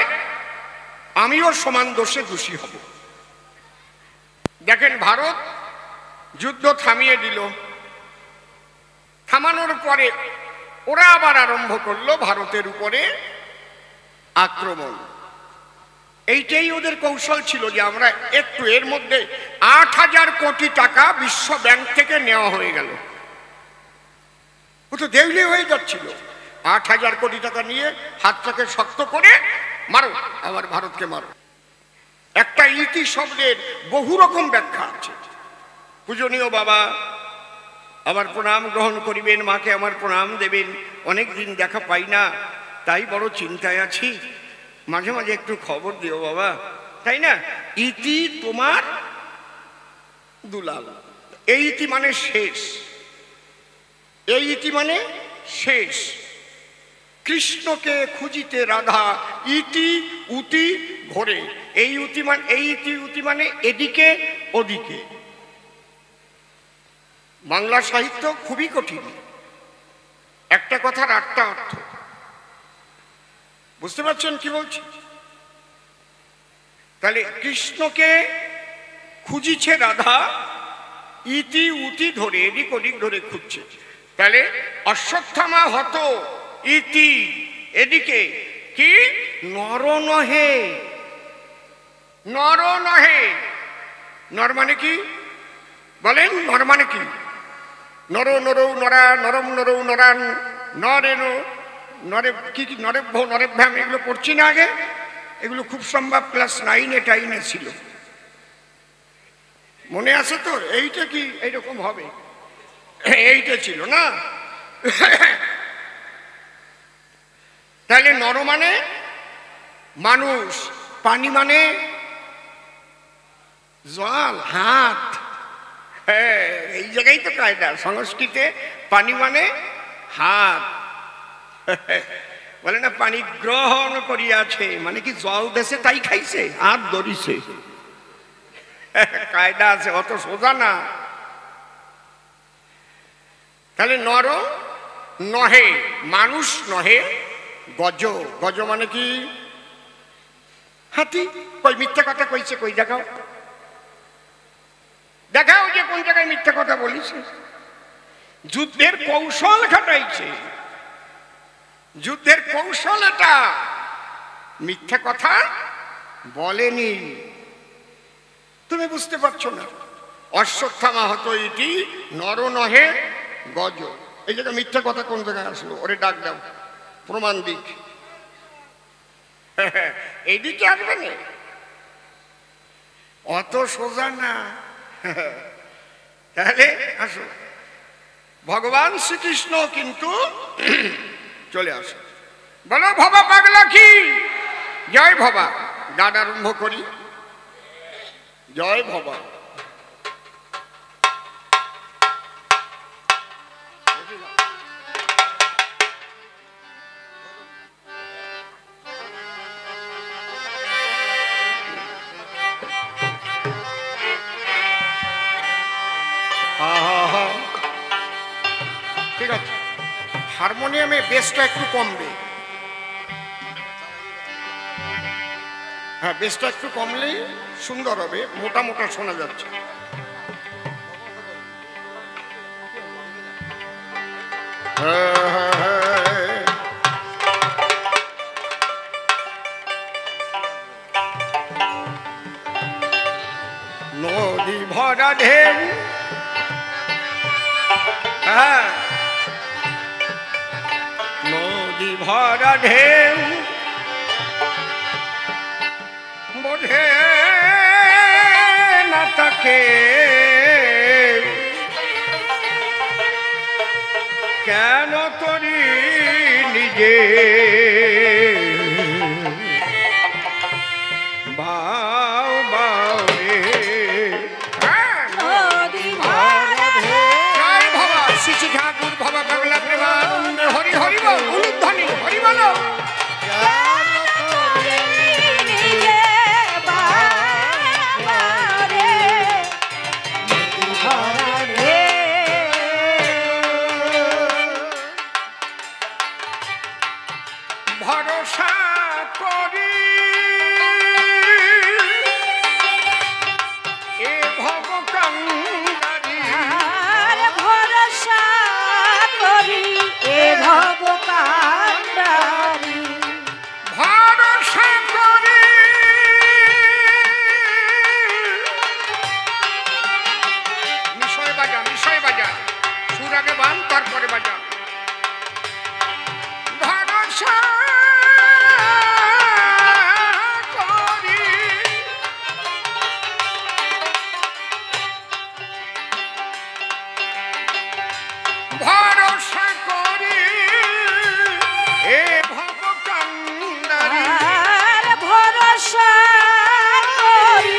আমিও সমান দোষে দোষী হব। দেখেন ভারত যুদ্ধ থামিয়ে দিল, থামানোর পরে ওরা আবার আরম্ভ করলো ভারতের উপরে আক্রমণ। এইটাই ওদের কৌশল ছিল যে আমরা একটু, এর মধ্যে ৮,০০০ কোটি টাকা বিশ্ব ব্যাংক থেকে নেওয়া হয়ে গেল। ও তো দেউলে হয়ে যাচ্ছিল। ৮,০০০ কোটি টাকা নিয়ে হাতটাকে শক্ত করে মারো, আবার ভারতকে মারো। একটা ইতি শব্দের বহু রকম ব্যাখ্যা আছে। পূজনীয় বাবা আমার প্রণাম গ্রহণ করিবেন, মাকে আমার প্রণাম দেবেন। অনেক দিন দেখা পাই না, তাই বড় চিন্তায় আছি, মাঝে মাঝে একটু খবর দিও বাবা, তাই না? ইতি তোমার দুলাল, এই ইতি মানে শেষ, এই ইতি মানে শেষ। কৃষ্ণকে খুঁজিতে রাধা ইতি উতি ঘোরে। এই উতি মানে, এই ইতি উতি মানে এদিকে ওদিকে। বাংলা সাহিত্য খুবই কঠিন, একটা কথার ৮টা অর্থ। বুঝতে পারছেন কি বলছি? তাহলে কৃষ্ণকে খুঁজিছে রাধা, ইতি উতি ধরে এদিক ওদিক ধরে খুঁজছে। তাহলে অশ্বত্থামা হত ইতি, এদিকে কি নর নহে, নর নহে। নর মানে কি বলেন? নর মানে কি? নর নরৌ নরা, নরম নরৌ নরান, নরেন নরে কি কি, নরেভ্য নরেভ্যাম, এগুলো পড়ছি না আগে? এগুলো খুব সম্ভব ক্লাস 9-এ 10-এ ছিল, মনে আছে তো? এইটা কি এইরকম হবে? এইটা ছিল না? তাহলে নর মানে মানুষ, পানি মানে জল, হাত। হ্যাঁ, এই জায়গায় তো কায়দা সংস্কৃতে। পানি মানে হাত। বলে না পানি গ্রহণ করিয়াছে, মানে কি জল দেশে তাই খাইছে, হাত ধরিছে। কায়দা আছে, অত সোজা না। তাহলে নর নহে, মানুষ নহে, গজ। গজ মানে কি? হাতি। কই মিথ্যা কথা কইছে? কই দেখাও, দেখাও যে কোন জায়গায় মিথ্যা কথা বলিস। যুদ্ধের কৌশল খাটাইছে, যুদ্ধের কৌশল এটা, মিথ্যা কথা বলেনি। তুমি বুঝতে পারছো না? অশ্বত্থামা হত ইতি নর নহে গজ। এই জায়গায় মিথ্যা কথা কোন জায়গায় আসলো? ওরে ডাক দাও, প্রমাণ দিক। এইদিকে আসবে না, অত সোজা না। তাহলে আসো, ভগবান শ্রীকৃষ্ণ কিন্তু চলে আসে। বলো ভবা পাগলা কি জয় ভবা। গান আরম্ভ করি, জয় ভবা। ঠিক আছে, হারমোনিয়ামে বেসটা একটু কমবে। হ্যাঁ, বেসটা একটু কমলেই সুন্দর হবে, মোটা মোটা শোনা যাচ্ছে। নদী ভরা ঢেউ, হ্যাঁ নদী ভরা ঢেউ বোঝে না তাকে, কেন তোরি নিজে বাও বাও রে। জয় ভবা শ্রী ঠাকুর ভবা পাগলা প্রেমানন্দ হরি হরি বল, উলুধ্বনি হরি বলো। ভরসা করি এ ভব কান্ডারি, ভরসা করি এ ভব কান্ডারি, ভরসা করি মিশয় বাজা, মিশয় বাজা, সুর আগে বান তারপরে বাজা। ভরসা করি ভরসা করি এ ভব কান্ডারি, ভরসা করি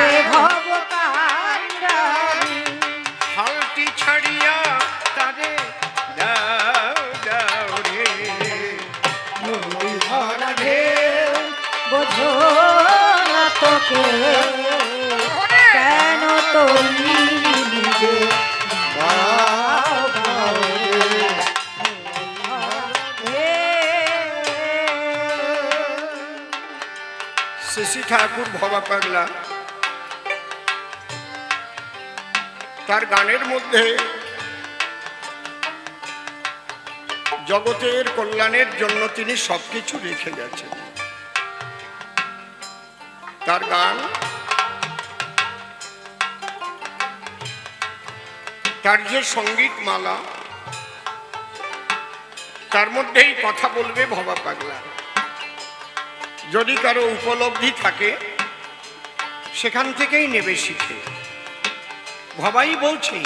এ ভব কান্ডারি, হালটি ছাড়িয়া তারে দাও দাও রে। নদী ভরা ঢেউ বোঝো না তোকে, কেন তোরি নিজে বাও বাও রে। শ্রী ঠাকুর ভবা পাগলা তার গানের মধ্যে জগতের কল্যাণের জন্য তিনি সবকিছু রেখে গেছেন। তার গান, তার যে সঙ্গীত মালা, তার মধ্যেই কথা বলবে ভবা পাগলা। যদি কারো উপলব্ধি থাকে সেখান থেকেই নেবে শিখে। ভবাই বলছে,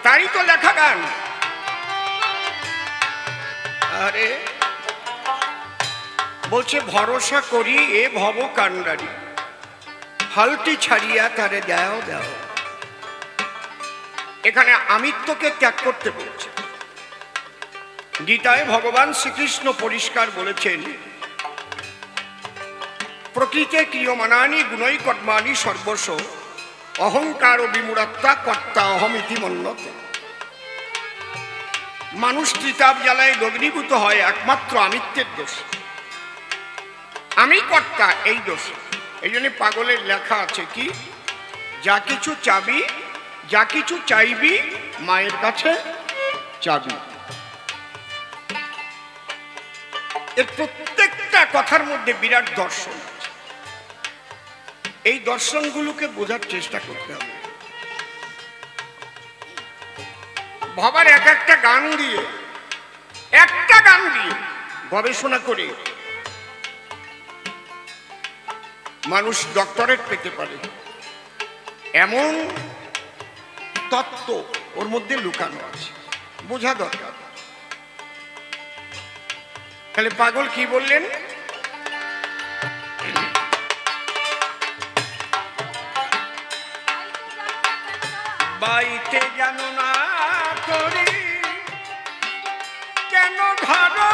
তারই তো লেখা গান। আরে বলছে ভরসা করি এ ভব কান্ডারি, হালটি ছাড়িয়া তারে দাও দাও। এখানে আমিত্বকে ত্যাগ করতে বলছে। গীতায় ভগবান শ্রীকৃষ্ণ পরিষ্কার বলেছেন, প্রকৃতে ক্রিয়মানানি গুণৈ কর্মাণি সর্বস্ব অহংকার ও বিমূঢ়ত্বা কর্তা অহমিতি মন্যতে। মানুষ ত্রিতাপ জ্বালায় দগ্ধীভূত হয় একমাত্র আমিত্বের দোষ, আমি কর্তা এই দোষ। এই জন্য পাগলের লেখা আছে কি, যা কিছু চাবি, যা কিছু চাইবি মায়ের কাছে চাবি। এর প্রত্যেকটা কথার মধ্যে বিরাট দর্শন আছে। এই দর্শনগুলোকে বোঝার চেষ্টা করতে হবে। ভবার এক একটা গান দিয়ে গবেষণা করে মানুষ ডক্টরেট পেতে পারে, এমন তত্ত্ব ওর মধ্যে লুকানো আছে, বোঝা দরকার। তাহলে পাগল কি বললেন? বাইতে জানো না করি কেন ধরো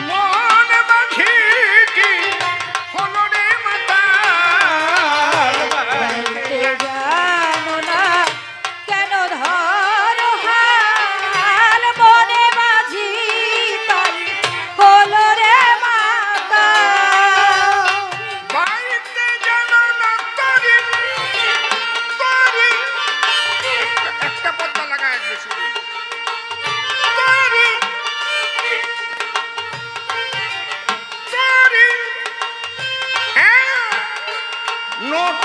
মন মাঝি কি হলো রে মাতা, জানো না কেন ধরো হাল মনে মাঝি তাই হলো রে মাতা। বাইতে জানো না তরি তরি একটা পদ্মা লাগা আসবে শুধু তরি তরি, হ্যাঁ নোট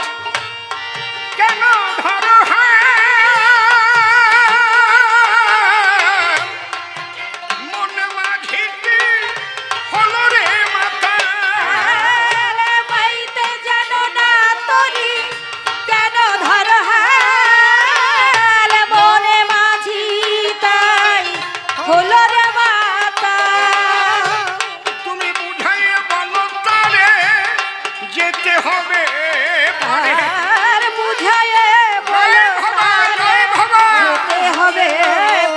কেন ধরো মন মাঝিটি হলো রে মাতা। বাইতে জানো না তরি কেন ধরো হাল মনে মাঝি তাই হলো রে মাতা। তুমি বুঝাইয়ে বলো তারে যেতে হবে পারে। আর বুঝায়ে জয় ভবা, জয় ভবা। যেতে হবে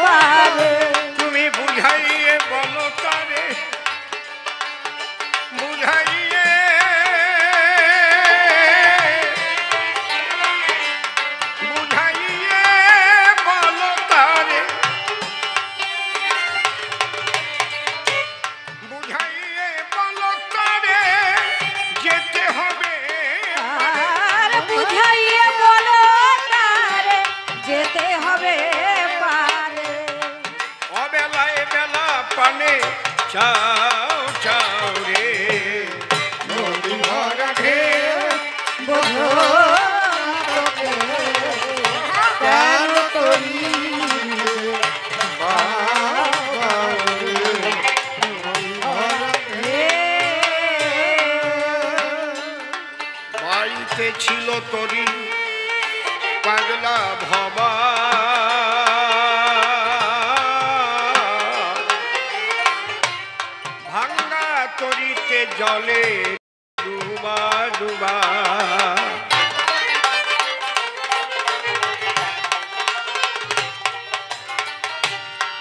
পারে। তুমি বুঝাইয়ে বলো তারে, বুঝাইয়ে বুঝাইয়ে বলো তারে, বুঝাইয়ে বলো তারে যেতে হবে আর বুঝাইয়ে বলো তারে যেতে হবে পারে। অবেলায় বেলা পানে চাও চাও রে নদী ভরা ঢেউ। বোঝো তোকে কেন তরি বাড়িতে ছিল তরি পাগলা ভবা, ভাঙ্গা তরিতে জলে ডুবা ডুবা।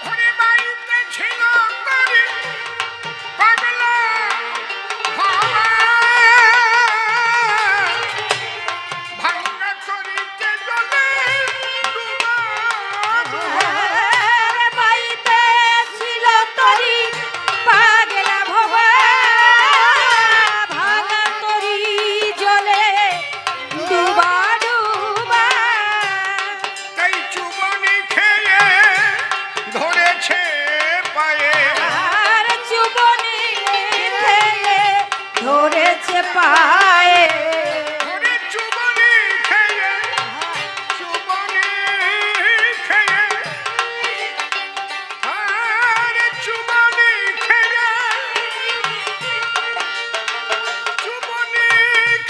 ওরে বাড়িতে ছিল তরি পাগলা ভবা, ভাঙ্গা তরিতে জলে ডুবা ডুবা। বাইতে ছিল তরি পাগলা ভবা, ভাঙা তরি জলে ডুবা ডুবা। তাই চুবনি খেয়ে ধরেছে পায়ে, আর চুবনি খেয়ে ধরেছে পায়ে। ওরে চুবনি খেয়ে, চুবনি খেয়ে, আরে চুবনি খেয়ে, চুবনি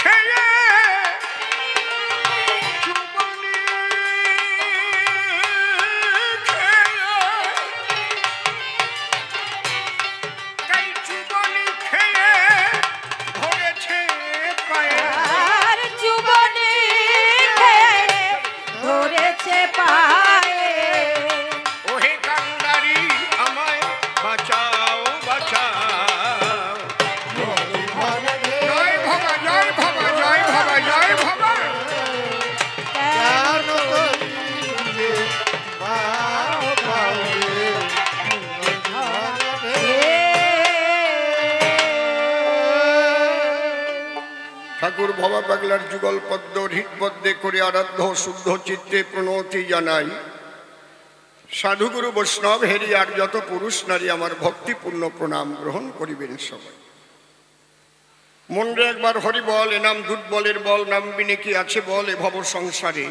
খেয়ে, চুবনি খেয়ে, তাই চুবনি খেয়ে ধরেছে পায়ে। আর চুবনি খেয়ে ধরেছে পায়ে। ওহে কান্ডারি আমায় বাঁচাও বাঁচাও। জয় ভবা, জয় ভবা, জয় ভবা, জয় ভবা। কেন ঠাকুর ভবা পাগলার যুগল পদ্ম হৃদ পদ্মে করে আরাধ্য শুদ্ধ চিত্তে প্রণতি জানাই। সাধুগুরু বৈষ্ণব হেরি আর যত পুরুষ নারী আমার ভক্তিপূর্ণ প্রণাম গ্রহণ করিবেন সবাই। মনরে একবার হরি বল, এ নাম দুধ বলের বল, নাম বিনে কি আছে বল এ ভব সংসারে।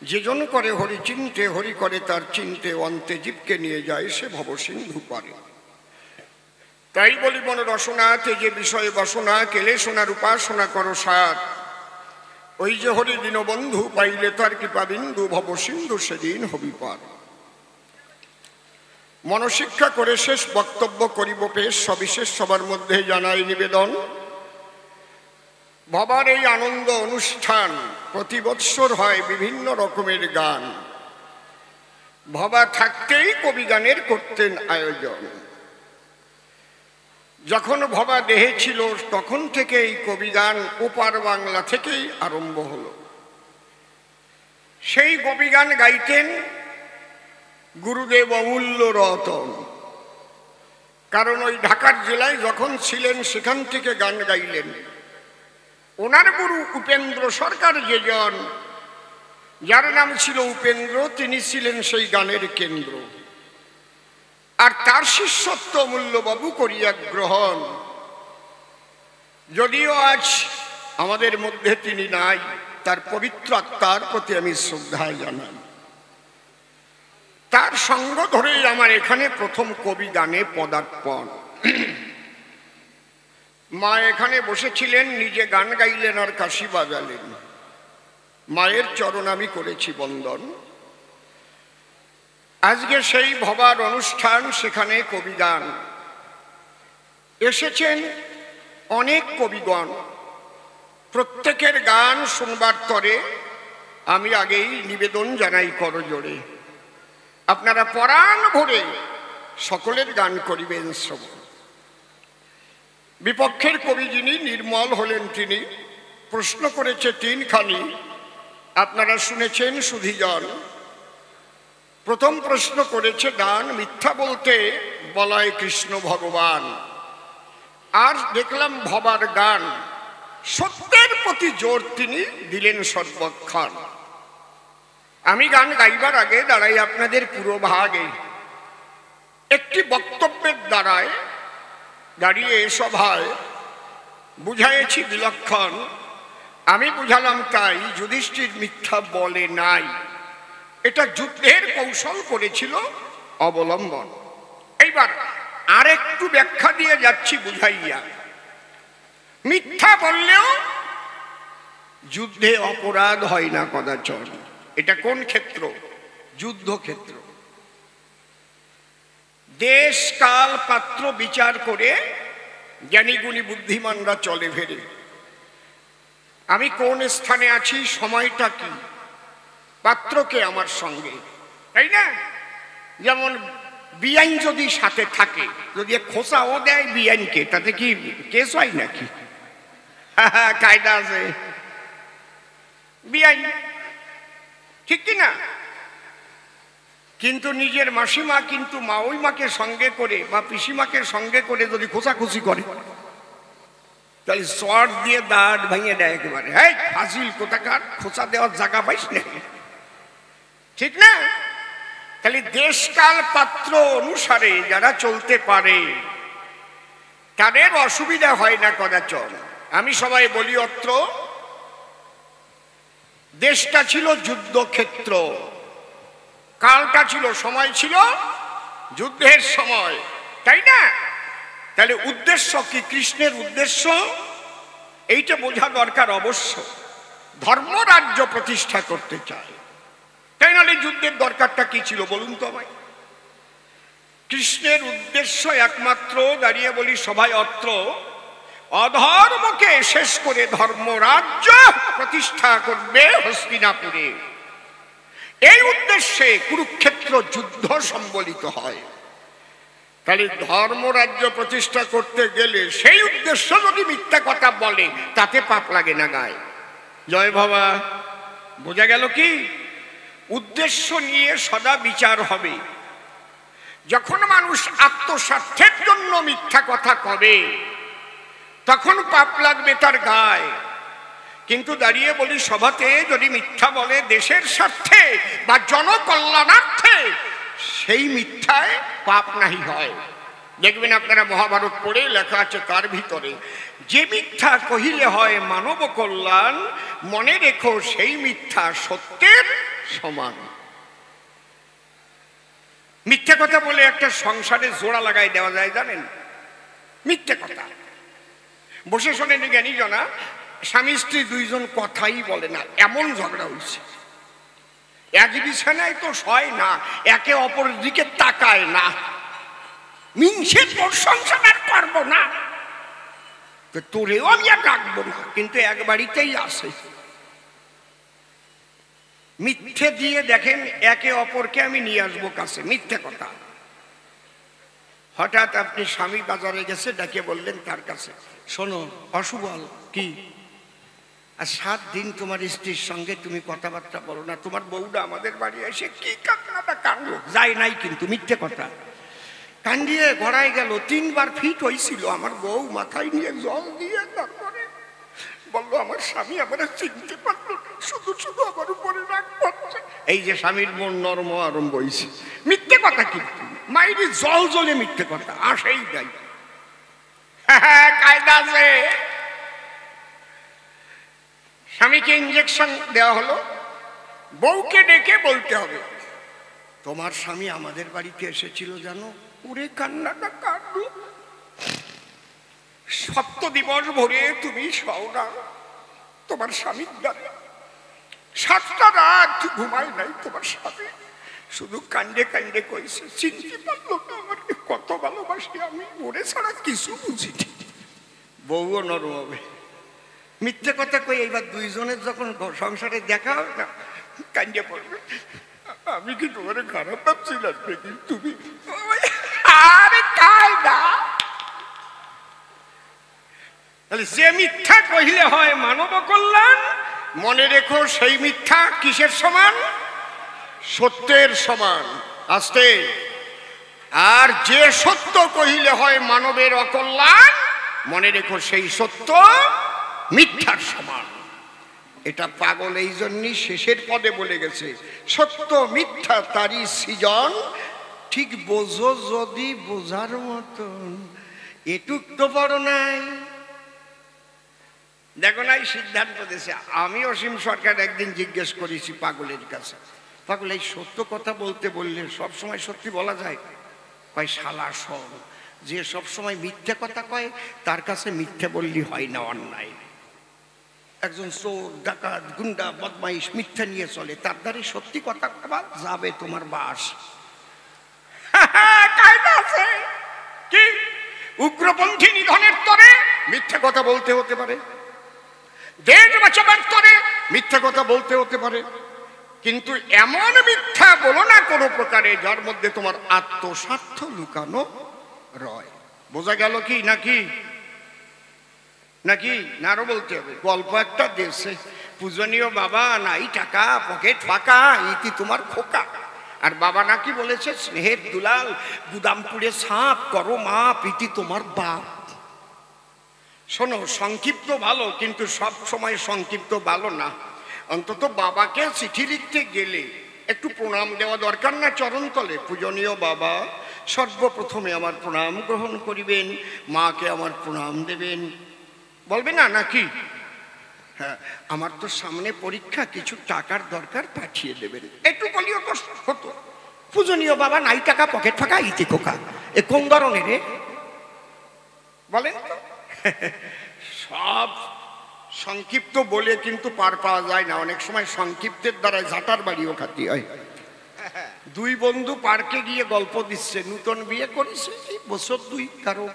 যেজন করে হরি চিনতে, হরি করে তার চিনতে, অন্তে জীবকে নিয়ে যায় সে ভবসিন্ধু পারে। তাই বলি মন রসনা তেজে বিষয়ে বাসনা, কেলে সোনার উপাসনা করো সার। ওই যে হরি দীনবন্ধু পাইলে তার কৃপা বিন্দু, ভবসিন্ধু সেদিন হবি পার। মনশিক্ষা করে শেষ বক্তব্য করিব পেশ, সবিশেষ সবার মধ্যে জানাই নিবেদন। ভবার এই আনন্দ অনুষ্ঠান প্রতি বৎসর হয় বিভিন্ন রকমের গান। ভবা থাকতেই কবি গানের করতেন আয়োজন। যখন ভবা দেহে ছিল তখন থেকে এই কবি গান ওপার বাংলা থেকেই আরম্ভ হলো। সেই কবি গান গাইতেন গুরুদেব অমূল্য রতন। কারণ ওই ঢাকার জেলায় যখন ছিলেন সেখান থেকে গান গাইলেন। ওনার গুরু উপেন্দ্র সরকার যেজন, যার নাম ছিল উপেন্দ্র, তিনি ছিলেন সেই গানের কেন্দ্র। আর তার শিষ্যত্ব অমূল্যবাবু করিয়া গ্রহণ। যদিও আজ আমাদের মধ্যে তিনি নাই, তার পবিত্র আত্মার প্রতি আমি শ্রদ্ধা জানাই। তার সঙ্গ ধরেই আমার এখানে প্রথম কবি গানে পদার্পণ। মা এখানে বসেছিলেন, নিজে গান গাইলেন আর কাশি বাজালেন। মায়ের চরণ আমি করেছি বন্দন। আজকে সেই ভবার অনুষ্ঠান, সেখানে কবি গান এসেছেন অনেক কবিগণ। প্রত্যেকের গান শুনবার তরে আমি আগেই নিবেদন জানাই করজোড়ে, আপনারা পরাণ ভরে সকলের গান করিবেন শ্রবণ। বিপক্ষের কবি যিনি নির্মল হলেন, তিনি প্রশ্ন করেছে তিনখানি, আপনারা শুনেছেন সুধীজন। প্রথম প্রশ্ন করেছে দান মিথ্যা বলতে বলায় কৃষ্ণ ভগবান। আর দেখলাম ভবার গান, সত্যের প্রতি জোর তিনি দিলেন সর্বক্ষণ। আমি গান গাইবার আগে দাঁড়াই আপনাদের পুরো ভাগে। একটি বক্তব্যের দ্বারায় দাঁড়িয়ে সভায় বুঝাইছি বিলক্ষণ। আমি বুঝালাম তাই যুধিষ্ঠির মিথ্যা বলে নাই, এটা যুদ্ধের কৌশল করেছিল অবলম্বন। এইবার আরেকটু ব্যাখ্যা দিয়ে যাচ্ছি বুঝাইয়া। মিথ্যা বললেও যুদ্ধে অপরাধ হয় না কদাচন। এটা কোন ক্ষেত্র? যুদ্ধক্ষেত্র। দেশ কাল পাত্র বিচার করে জ্ঞানীগুণী বুদ্ধিমানরা চলে ফেরে। আমি কোন স্থানে আছি, সময়টা কি, পাত্রকে আমার সঙ্গে, তাই না? যেমন বিআইন যদি সাথে থাকে, যদি খোঁচাও দেয় বিআইনকে, তাতে কি কেস হয় নাকি? কায়দা আছে বিআইন, ঠিক কি না? কিন্তু নিজের মাসিমা কিন্তু ওই মাকে সঙ্গে করে বা পিসিমাকে সঙ্গে করে যদি খোঁচাখুচি করে, তাহলে শর্ট দিয়ে দাঁত ভেঙে দেয় একেবারে। হ্যাঁ, ফাজিল কোথাকার, খোঁচা দেওয়ার জায়গা পাইস না, ঠিক না? তাহলে দেশকাল পাত্র অনুসারে যারা চলতে পারে তাদের অসুবিধা হয় না কদাচন। আমি সবাই বলি, অত্র দেশটা ছিল যুদ্ধক্ষেত্র, কালটা ছিল, সময় ছিল যুদ্ধের সময়, তাই না? তাহলে উদ্দেশ্য কি? কৃষ্ণের উদ্দেশ্য এইটা বোঝা দরকার অবশ্য। ধর্মরাজ্য প্রতিষ্ঠা করতে চায়, তাই নাহলে যুদ্ধের দরকারটা কি ছিল বলুন তো আমায়? কৃষ্ণের উদ্দেশ্য একমাত্র, দাঁড়িয়ে বলি সভায় অত্র, অধর্মকে শেষ করে ধর্মরাজ্য প্রতিষ্ঠা করবে হস্তিনাপুরে। এই উদ্দেশ্যে কুরুক্ষেত্র যুদ্ধ সম্বলিত হয়। তাহলে ধর্মরাজ্য প্রতিষ্ঠা করতে গেলে সেই উদ্দেশ্য যদি মিথ্যা কথা বলে তাতে পাপ লাগে না গায়ে। জয় বাবা, বোঝা গেল কি? উদ্দেশ্য নিয়ে সদা বিচার হবে। যখন মানুষ আত্মস্বার্থের জন্য মিথ্যা কথা কবে তখন পাপ লাগবে তার গায়ে। কিন্তু দাঁড়িয়ে বলি সভাতে যদি মিথ্যা বলে দেশের স্বার্থে বা জনকল্যাণার্থে, সেই মিথ্যায় পাপ নাহি হয়। দেখবেন আপনারা মহাভারত পড়ে লেখা আছে তার ভিতরে, যে মিথ্যা কহিলে হয় মানব কল্যাণ, মনে রেখো সেই মিথ্যা সত্যের সমান। মিথ্যে কথা বলে একটা সংসারে জোড়া লাগাই দেওয়া যায় জানেন? মিথ্যে কথা বসে শোনেন জ্ঞানী জনা, স্বামী স্ত্রী দুইজন কথাই বলে না, এমন ঝগড়া হয়েছে। এক বিছানায় তো শয় না, একে অপরের দিকে তাকায় না, মিনসে তোর সংসার আর করবো না, তোরেও আমি আর রাখবো না, কিন্তু এক বাড়িতেই আসে। মিথ্যে দিয়ে দেখেন একে অপরকে আমি নিয়ে আসবো কাছে, মিথ্যে কথা। হঠাৎ আপনি স্বামী বাজারে গেছে, ডেকে বললেন তার কাছে, শোনো অশুবল কি আর 7 দিন তোমার স্ত্রীর সঙ্গে তুমি কথাবার্তা বলো না, তোমার বউটা আমাদের বাড়ি এসে কি কান্নাটা কাঁদলো, যায় নাই কিন্তু মিথ্যে কথা। কান্দিয়ে গড়ায় গেল, 3 বার ফিট হয়েছিল। আমার বউ মাথায় নিয়ে জল দিয়ে তারপরে বললো আমার স্বামী আমার চিনতে পারলো না, শুধু শুধু আমার উপরে রাগ করছে। এই যে স্বামীর মন নরম আরম্ভ হয়েছে, মিথ্যে কথা কিন্তু মাইরি জল জলে মিথ্যে কথা আসেই যাই। কায়দা আছে। স্বামীকে ইঞ্জেকশন দেওয়া হলো, বউকে ডেকে বলতে হবে তোমার স্বামী আমাদের বাড়িতে এসেছিল জানো, পুরে কান্নাটা কাঁদলো, 7 দিবস ভরে তুমি সও না তোমার স্বামীর দ্বারে, 7টা রাত ঘুমায় নাই তোমার স্বামী, শুধু কান্দে কান্দে কইছে চিনতে পারলো না আমাকে কত ভালোবাসি আমি, ওরে ছাড়া কিছু বুঝিনি। বউও নরম হবে। মিথ্যে কথা কই এইবার দুইজনের যখন সংসারে দেখা হবে না, কান্দে পড়বে, আমি কি তোমার খারাপ ভাবছিলাম নাকি তুমি, আরে কায়দা। তাহলে যে মিথ্যা কহিলে হয় মানব কল্যাণ, মনে রেখো সেই মিথ্যা কিসের সমান? সত্যের সমান। আস্তে। আর যে সত্য কহিলে হয় মানবের অকল্যাণ, মনে রেখো সেই সত্য মিথ্যার সমান। এটা পাগল এই জন্যই শেষের পদে বলে গেছে, সত্য মিথ্যা তারই সৃজন, ঠিক বোঝো যদি বোঝার মতন, এটুক তো বড় নাই। দেখো নাই সিদ্ধান্ত দিয়েছে। আমি অসীম সরকার একদিন জিজ্ঞেস করেছি পাগলের কাছে, পাগল এই সত্য কথা বলতে বললে সবসময় সত্যি বলা যায়? কয় শালা শোন, যে সবসময় মিথ্যে কথা কয় তার কাছে মিথ্যে বললি হয় না অন্যায়। একজন চোর ডাকাত গুন্ডা বদমাইশ মিথ্যা নিয়ে চলে, তার দ্বারা সত্যি কথা কবা যাবে তোমার বাস। কায়দা আছে কি? উগ্রপন্থী নিধনের তরে মিথ্যা কথা বলতে হতে পারে, দেশ বাঁচাবার তরে মিথ্যা কথা বলতে হতে পারে, কিন্তু এমন মিথ্যা বলো না কোনো প্রকারে যার মধ্যে তোমার আত্মস্বার্থ লুকানো রয়। বোঝা গেল কি নাকি? নাকি না আরো বলতে হবে? গল্প একটা দেশে, পূজনীয় বাবা নাই টাকা, পকেট ফাঁকা, ইতি তোমার খোকা। আর বাবা নাকি বলেছে স্নেহের দুলাল, গুদামপুরে সাপ করো মাপ, ইতি তোমার বাপ। শোনো, সংক্ষিপ্ত ভালো, কিন্তু সব সময় সংক্ষিপ্ত ভালো না। অন্তত বাবাকে চিঠি লিখতে গেলে একটু প্রণাম দেওয়া দরকার না চরণতলে? পূজনীয় বাবা, সর্বপ্রথমে আমার প্রণাম গ্রহণ করিবেন, মাকে আমার প্রণাম দেবেন, বলবে না নাকি? হ্যাঁ, আমার তো সামনে পরীক্ষা, কিছু টাকার দরকার, পাঠিয়ে দেবেন, একটু বলিও তো হতো। পূজনীয় বাবা নাই টাকা, পকেট ফাঁকা, ইতি খোকা, এ কোন ধরনের রে বলেন তো? সব সংক্ষিপ্ত বলে কিন্তু পার পাওয়া যায় না, অনেক সময় সংক্ষিপ্তের দ্বারা ঝাঁটার বাড়িও খাতি হয়। 2 বন্ধু পার্কে গিয়ে গল্প দিচ্ছে, নূতন বিয়ে করেছে, এই বছর 2 কারো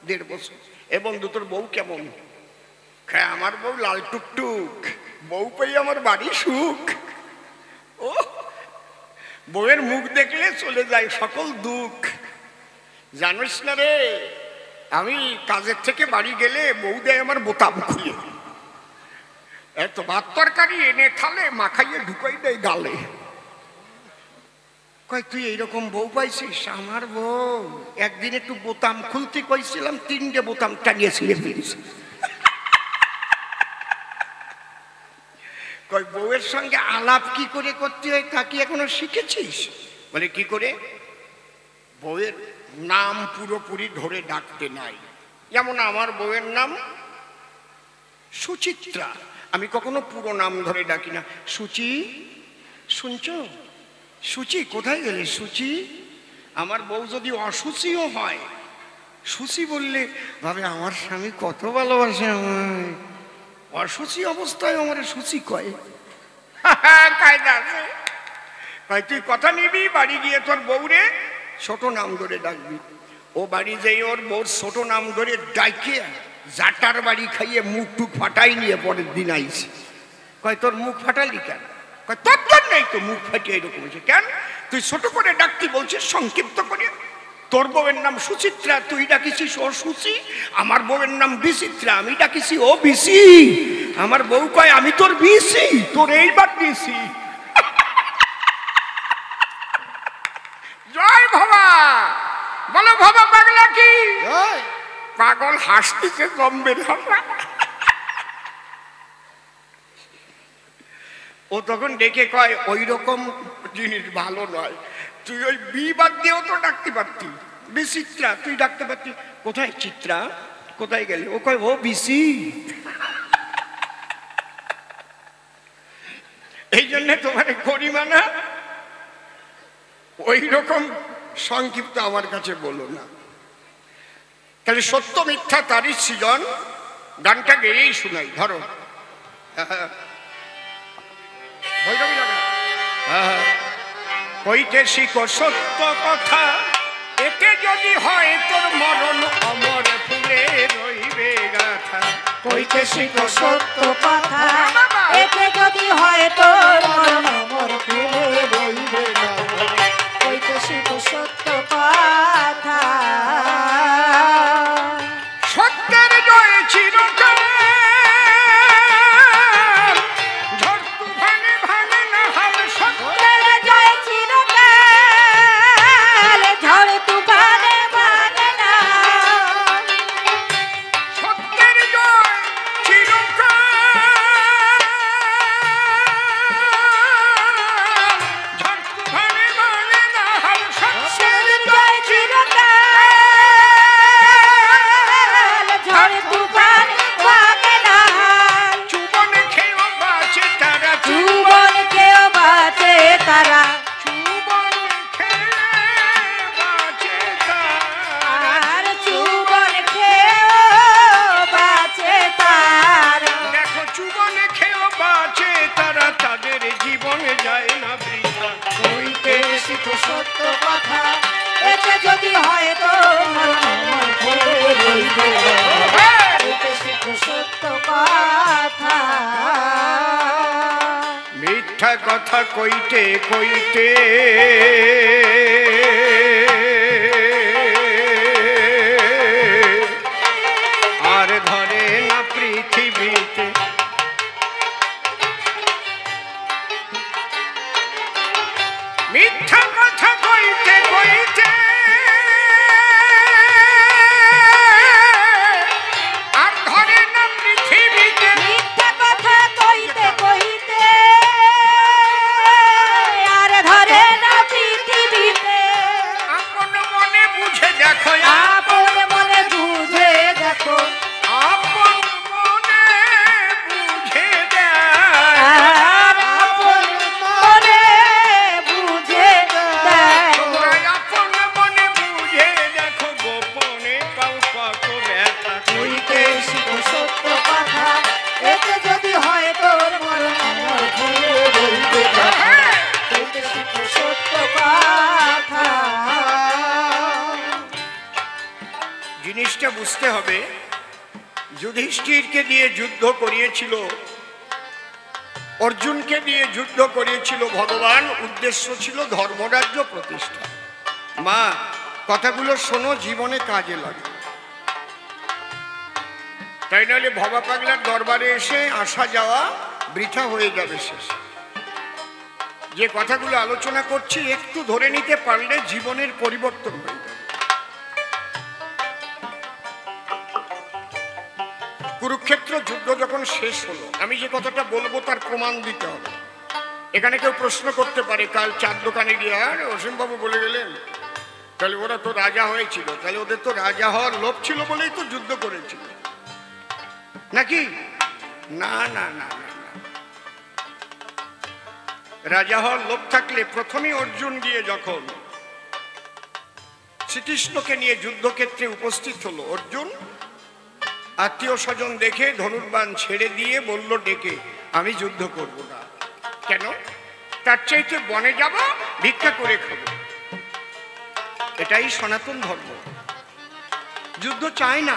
1.5 বছর। এ বন্ধু তোর বউ কেমন? হ্যাঁ আমার বউ লাল টুকটুক, বউ পেয়ে আমার বাড়ি সুখ। ও বউয়ের মুখ দেখলে চলে যায় সকল দুঃখ। জানিস না রে, আমি কাজের থেকে বাড়ি গেলে বউ দেয় আমার বোতাম খুলে, এত ভাত তরকারি এনে থালে মাখাইয়ে ঢুকাই দেয় গালে। কয় তুই এইরকম বউ পাইছিস? আমার বউ একদিন একটু বোতাম খুলতে কইছিলাম, 3টে বোতাম টানিয়ে ছিঁড়ে ফেলেছি। কয় বউয়ের সঙ্গে আলাপ কি করে করতে হয় তা কি এখনো শিখেছিস? বলে কি করে? বউয়ের নাম পুরোপুরি ধরে ডাকতে নাই। যেমন আমার বউয়ের নাম সুচিত্রা, আমি কখনো পুরো নাম ধরে ডাকি না, সুচি শুনছো? সুচি, কোথায় গেলে সুচি? আমার বউ যদি অসুচিও হয়, সুচি বললে ভাবে আমার স্বামী কত ভালোবাসে আমায়, অসুচি অবস্থায় আমার সুচি কয়। কায়দা আছে। ভাই তুই কথা নিবি, বাড়ি গিয়ে তোর বউরে ছোট নাম ধরে ডাকবি। ও বাড়ি যেই ওর বউর ছোট নাম ধরে ডাইকে জাটার বাড়ি খাইয়ে মুখ টুক ফাটাই নিয়ে পরের দিন আইছে। কয় তোর মুখ ফাটালি কেন? কয় তোর জন্যই তো মুখ ফাটিয়ে এরকম হয়েছে। কেন? তুই ছোট করে ডাকতি বলছিস সংক্ষিপ্ত করে। তোর বউয়ের নাম সুচিত্রা, তুই ডাকিছিস ও সুচি। আমার বউয়ের নাম বিচিত্রা, আমি ডাকিছি ও বিসি। আমার বউ কয় আমি তোর বিসি, তোর এইবার বিসি। জয় বাবা, বলো বাবা পাগলা কি? পাগল হাসতেছে জম্বের হাসা। ও তখন ডেকে কয় ওই রকম জিনিস ভালো নয়, তুই ওই বি বাদ দিয়েও তো ডাকতে পারতি। বিচিত্রা তুই ডাকতে পারতি। কোথায় চিত্রা, কোথায় গেলে? ও কয় ও বিসি। এই জন্যে তোমার গরিমানা ওই রকম সংক্ষিপ্ত আমার কাছে বলো না। তাহলে সত্য মিথ্যা তারই সৃজন, গানটা গেয়েই শোনাই। ধরো ভৈরবী লাগা। কইতে শিখো সত্য কথা, এতে যদি হয় তোর মরণ অমর ফুলে রইবে গাথা। কইতে শিখো সত্য কথা, এতে যদি হয় তোর মরণ অমর ফুলে রইবে গাথা। কইতে শিখো সত্য কথা। সত্যের জয় চিরকাল, ঝড় তুফানে ভাঙে না হাল। সত্যের জয় চিরকাল, ঝড় তুফানে ভাঙে না। সত্যের জয় চিরকাল, ঝড় তুফানে ভাঙে না হাল। সত্যের জয় চিরকাল, ঝড় তুফানে ভাঙে না। চুবন খেয়েও বাঁচে তারা, জীবন কেউ বাঁচে তারা, চুবন খেয়ে বাঁচে তারা। আর জীবন কেউ বাঁচে তারা। দেখো চুবন খেয়েও বাঁচে তারা, তাদের জীবনে যায় না বৃথা। কইতে শিখো সত্য কথা, এতে যদি হয় তো মরণ ফুলে রইবে গাথা। কইতে শিখো সত্য কথা। মিথ্যা কথা কইতে কইতে আর ধরে না পৃথিবীতে। মিথ্যা কথা কইতে কইতে আর ধরে না পৃথিবীতে। মিথ্যা কথা কইতে কইতে আর ধরে না পৃথিবীতে। আপন মনে বুঝে দেখো, আপন মনে বুঝে দেখো, আপন মনে বুঝে দেয়। আর আপন মনে বুঝে দেখো। তোমরা আপন মনে বুঝে দেখো, গোপনে পাও কত ব্যথা। কইতে শিখো সত্য কথা, এতে যদি হয় তোর মরণ অমর ফুলে রইবে গাথা। কইতে শিখো সত্য কথা। জিনিসটা বুঝতে হবে, যুধিষ্ঠিরকে দিয়ে যুদ্ধ করিয়েছিল, অর্জুনকে দিয়ে যুদ্ধ করিয়েছিল ভগবান। উদ্দেশ্য ছিল ধর্মরাজ্য প্রতিষ্ঠা। মা, কথাগুলো শোনো, জীবনে কাজে লাগে। তাই নাহলে ভবা পাগলার দরবারে এসে আসা যাওয়া বৃথা হয়ে যাবে শেষ। যে কথাগুলো আলোচনা করছি একটু ধরে নিতে পারলে জীবনের পরিবর্তন হয়ে যাবে। কুরুক্ষেত্র যুদ্ধ যখন শেষ হলো, আমি যে কথাটা বলবো তার প্রমাণ দিতে হবে। এখানে কেউ প্রশ্ন করতে পারে, কাল চার দোকানে গিয়ে আর অসীমবাবু বলে গেলেন, তাহলে ওরা তো রাজা হয়েছিল, তাহলে ওদের তো রাজা হওয়ার লোভ ছিল বলেই তো যুদ্ধ করেছিল নাকি? না না না না, রাজা হওয়ার লোভ থাকলে প্রথমে অর্জুন গিয়ে যখন শ্রীকৃষ্ণকে নিয়ে যুদ্ধক্ষেত্রে উপস্থিত হলো, অর্জুন আত্মীয় স্বজন দেখে ধনুর্বাণ ছেড়ে দিয়ে বলল ডেকে, আমি যুদ্ধ করব না। কেন? তার চাইতে বনে যাব, ভিক্ষা করে খাবো। এটাই সনাতন ধর্ম। যুদ্ধ চায় না।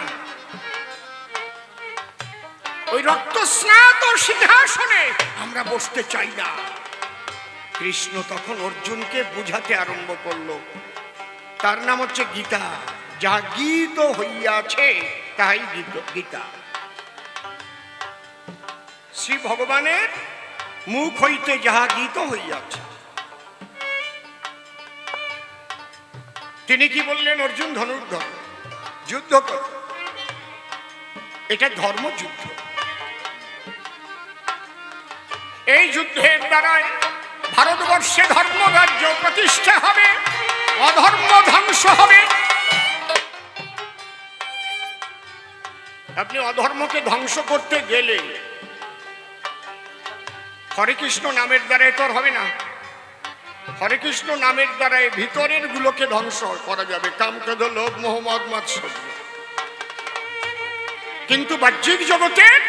ওই রক্তস্নাত সিংহাসনে আমরা বসতে চাই না। কৃষ্ণ তখন অর্জুনকে বুঝাতে আরম্ভ করলো, তার নাম হচ্ছে গীতা। যা গীত হইয়াছে তাই গীতা। শ্রী ভগবানের মুখ হইতে যাহা গীত হইয়াছে। তিনি কি বললেন? অর্জুন ধনুর্ধর, যুদ্ধ কর। এটা ধর্মযুদ্ধ। এই যুদ্ধের দ্বারাই ভারতবর্ষে ধর্ম রাজ্য প্রতিষ্ঠা হবে, অধর্ম ধ্বংস হবে। আপনি অধর্মকে ধ্বংস করতে গেলে হরে কৃষ্ণ নামের দ্বারাই তো হবে না। হরে কৃষ্ণ নামের দ্বারাই ভিতরের গুলোকে ধ্বংস করা যাবে, কাম, ক্রোধ, লোভ, মোহ, মদ, মাৎসর্য। কিন্তু বাহ্যিক জগতের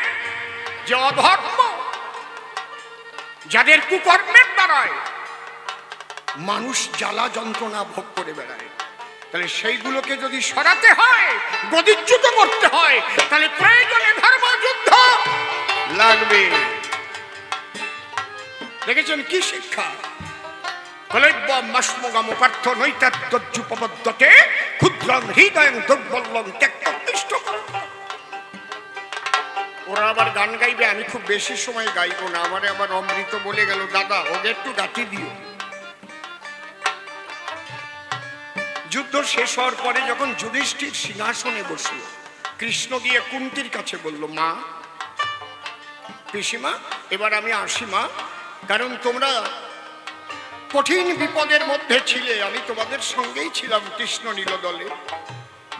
যে অধর্ম, যাদের কুকর্মের দ্বারায় মানুষ জ্বালা যন্ত্রণা ভোগ করে বেড়ায়, তাহলে সেইগুলোকে যদি সরাতে হয়, গদিচ্যুত করতে হয়, তাহলে প্রয়োজনে ধর্মযুদ্ধ লাগবে। দেখেছেন কি শিক্ষা? ওরা আবার গান গাইবে, আমি খুব বেশি সময় গাইবো না। আমারে আবার অমৃত বলে গেল, দাদা ওকে একটু গাতি দিও। যুদ্ধ শেষ হওয়ার পরে যখন যুধিষ্ঠির সিংহাসনে বসল, কৃষ্ণ গিয়ে কুন্তির কাছে বলল, মা, পিসিমা, এবার আমি আসি মা, কারণ তোমরা কঠিন বিপদের মধ্যে ছিলে, আমি তোমাদের সঙ্গেই ছিলাম কৃষ্ণ নীলদলে।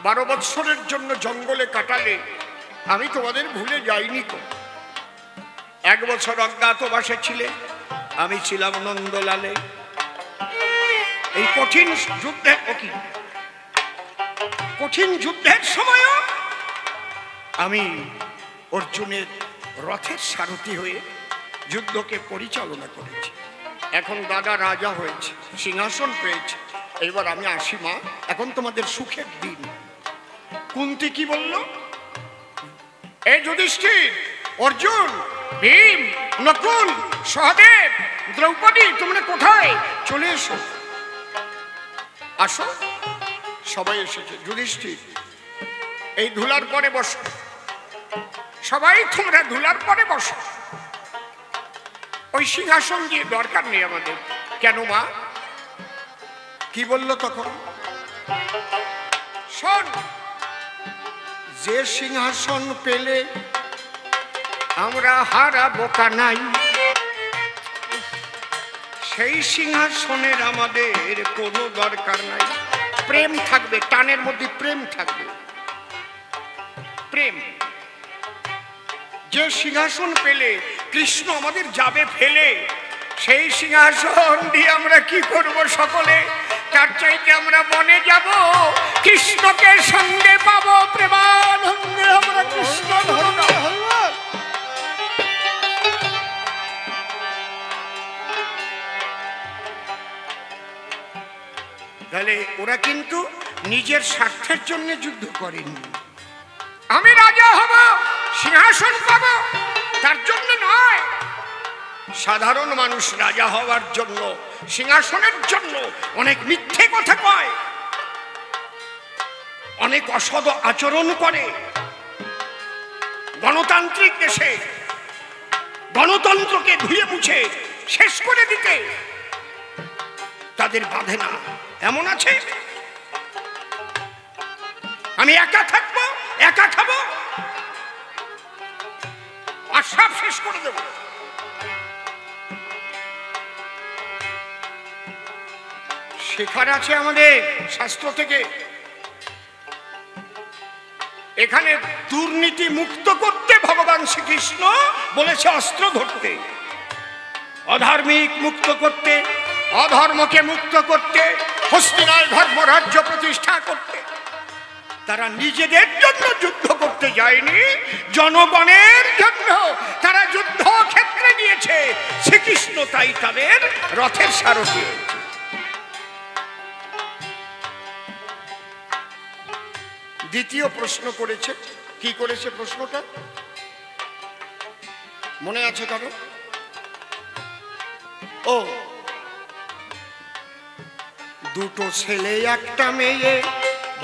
12 বৎসরের জন্য জঙ্গলে কাটালে, আমি তোমাদের ভুলে যাইনি। 1 বছর অজ্ঞাতবাসে ছিলে, আমি ছিলাম নন্দলালে। এই কঠিন যুদ্ধের সময়ও আমি অর্জুনের রথের সারথি হয়ে যুদ্ধকে পরিচালনা করেছি। এখন দাদা রাজা হয়েছে, সিংহাসন পেয়েছে, এবার আমি আসি মা, এখন তোমাদের সুখের দিন। কুন্তি কি বলল? এই যুধিষ্ঠির, অর্জুন, ভীম, নকুল, সহদেব, দ্রৌপদী, তোমরা কোথায়? চলে এসো, আসো। সবাই এসেছে। যুধিষ্ঠির, এই ধুলার পরে বসো, সবাই তোমরা ধুলার পরে বসো। ওই সিংহাসন দিয়ে দরকার নেই আমাদের। কেন মা? কি বললো তখন? শোন, যে সিংহাসন পেলে আমরা হারাবো কানাই, সেই সিংহাসনের আমাদের কোনো দরকার নাই। প্রেম থাকবে, টানের মধ্যে প্রেম থাকবে, প্রেম। যে সিংহাসন পেলে কৃষ্ণ আমাদের যাবে ফেলে, সেই সিংহাসন দিয়ে আমরা কি করব সকলে? তার চাইতে আমরা বনে যাব, কৃষ্ণকে সঙ্গে পাবো, প্রেমানন্দে আমরা কৃষ্ণ ধরব। তাহলে ওরা কিন্তু নিজের স্বার্থের জন্য যুদ্ধ করেনি। আমি রাজা হব, সিংহাসন পাব, তার জন্য নয়। সাধারণ মানুষ রাজা হওয়ার জন্য, সিংহাসনের জন্য অনেক মিথ্যে কথা কয়, অনেক অসৎ আচরণ করে। গণতান্ত্রিক দেশে গণতন্ত্রকে ধুয়ে মুছে শেষ করে দিতে তাদের বাধে না। এমন আছে, আমি একা থাকবো, একা খাবো, আর সব শেষ করে দেব। শেখার আছে আমাদের শাস্ত্র থেকে। এখানে দুর্নীতি মুক্ত করতে ভগবান শ্রীকৃষ্ণ বলেছে অস্ত্র ধরতে। অধার্মিক মুক্ত করতে, অধর্মকে মুক্ত করতে, হস্তিনায় ধর্মরাজ্য প্রতিষ্ঠা করতে। তারা নিজেদের জন্য যুদ্ধ করতে যায়নি, জনগণের জন্য তারা যুদ্ধ ক্ষেত্রে গিয়েছে। শ্রীকৃষ্ণ তাই তাদের রথের সারথি। দ্বিতীয় প্রশ্ন করেছে, কি করেছে প্রশ্নটা মনে আছে কারো? ও, দুটো ছেলে একটা মেয়ে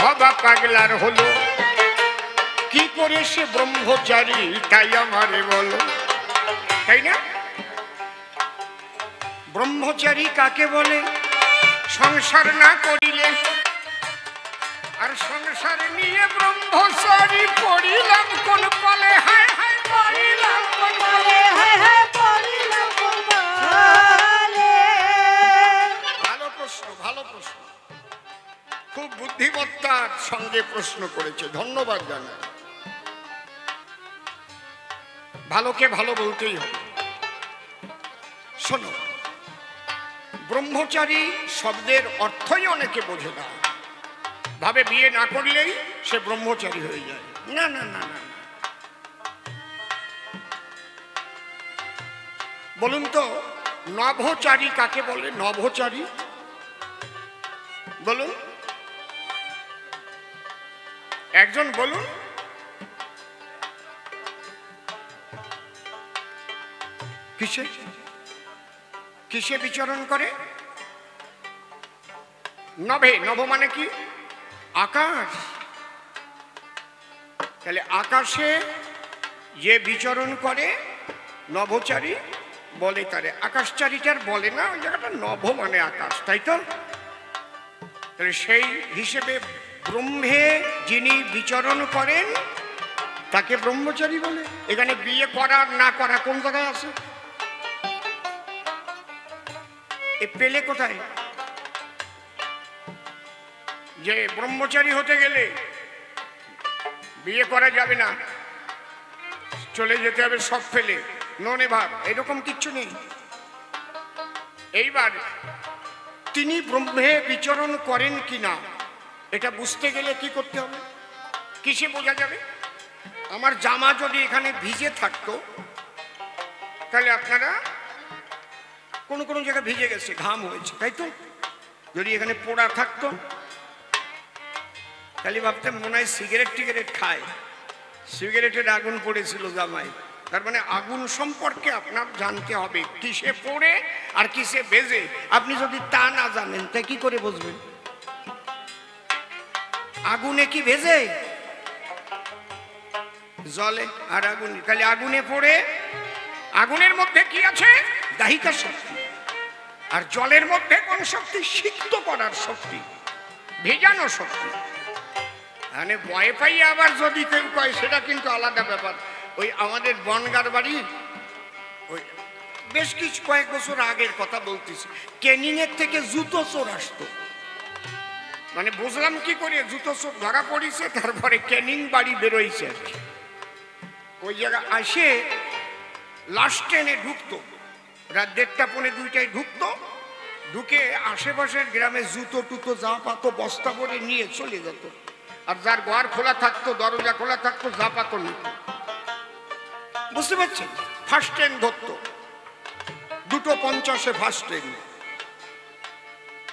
বাবা পাগলার হলো, কি করে সে ব্রহ্মচারী তাই আমারে বলো। তাই না? ব্রহ্মচারী কাকে বলে? সংসার না করিলে, আর সংসার নিয়ে ব্রহ্মচারী পড়িলাম কোন কলে। হায় হায় পড়িলাম কোন কলে, হায় হায় পড়িলাম কোন কলে। ভালো প্রশ্ন, ভালো প্রশ্ন, খুব বুদ্ধিমত্তার সঙ্গে প্রশ্ন করেছে, ধন্যবাদ জানাই। ভালোকে ভালো বলতেই হবে। শোনো, ব্রহ্মচারী শব্দের অর্থই অনেকে বোঝে না, ভাবে বিয়ে না করলেই সে ব্রহ্মচারী হয়ে যায়। না না না না, বলুন তো নভোচারী কাকে বলে? নভোচারী বলুন, একজন বলুন। কিসে কিসে বিচরণ করে? নভে। নভ মানে কি? আকাশ। তাহলে আকাশে যে বিচরণ করে নভোচারী বলে তারে। আকাশচারীটার বলে না, ওই জায়গাটা নভ মানে আকাশ, তাই তো? তাহলে সেই হিসেবে ব্রহ্মে যিনি বিচরণ করেন তাকে ব্রহ্মচারী বলে। এখানে বিয়ে করা না করা কোন জায়গায় আছে? এ পেলে কোথায়? যে ব্রহ্মচারী হতে গেলে বিয়ে করা যাবে না, চলে যেতে হবে সব ফেলে, ননে ভাব, এরকম কিচ্ছু নেই। এইবার তিনি ব্রহ্মে বিচরণ করেন কিনা এটা বুঝতে গেলে কি করতে হবে? কিসে বোঝা যাবে? আমার জামা যদি এখানে ভিজে থাকতো, তাহলে আপনারা কোনো কোনো জায়গায় ভিজে গেছে, ঘাম হয়েছে, তাই তো? যদি এখানে পোড়া থাকতো তাহলে ভাবতাম মনে হয় সিগারেট টিগারেট খায়, সিগারেটের আগুন পড়েছিল জামায়। তার মানে আগুন সম্পর্কে আপনার জানতে হবে, কিসে পড়ে আর কিসে বেজে। আপনি যদি তা না জানেন তা কি করে বুঝবেন? আগুনে কি ভেজে? জলে আর আগুনে। তাহলে আগুনে পড়ে, আগুনের মধ্যে কি আছে? দাহিকা শক্তি। আর জলের মধ্যে কোন শক্তি? সিক্ত করার শক্তি, ভেজানো শক্তি। মানে ভয় পাইয়ে আবার যদি কেউ কয় সেটা কিন্তু আলাদা ব্যাপার। ওই আমাদের বনগার বাড়ি, ওই বেশ কিছু কয়েক বছর আগের কথা বলতেছি, ক্যানিং এর থেকে জুতো চোর আসতো। মানে বুঝলাম কি করে, জুতো চোর ধরা পড়িছে, তারপরে ক্যানিং বাড়ি বেরোইছে আর কি। ওই জায়গা আসে লাস্ট ট্রেনে ঢুকতো, রাত 1:30 পৌনে 2টায় ঢুকতো, ঢুকে আশেপাশের গ্রামে জুতো টুতো যা পাতো বস্তা করে নিয়ে চলে যেত। আর যার ঘর খোলা থাকতো, দরজা খোলা থাকতো, যা পাতো নিত। বুঝতে পারছেন? ফার্স্ট ট্রেন ধরতো, 2:50 ফার্স্ট ট্রেন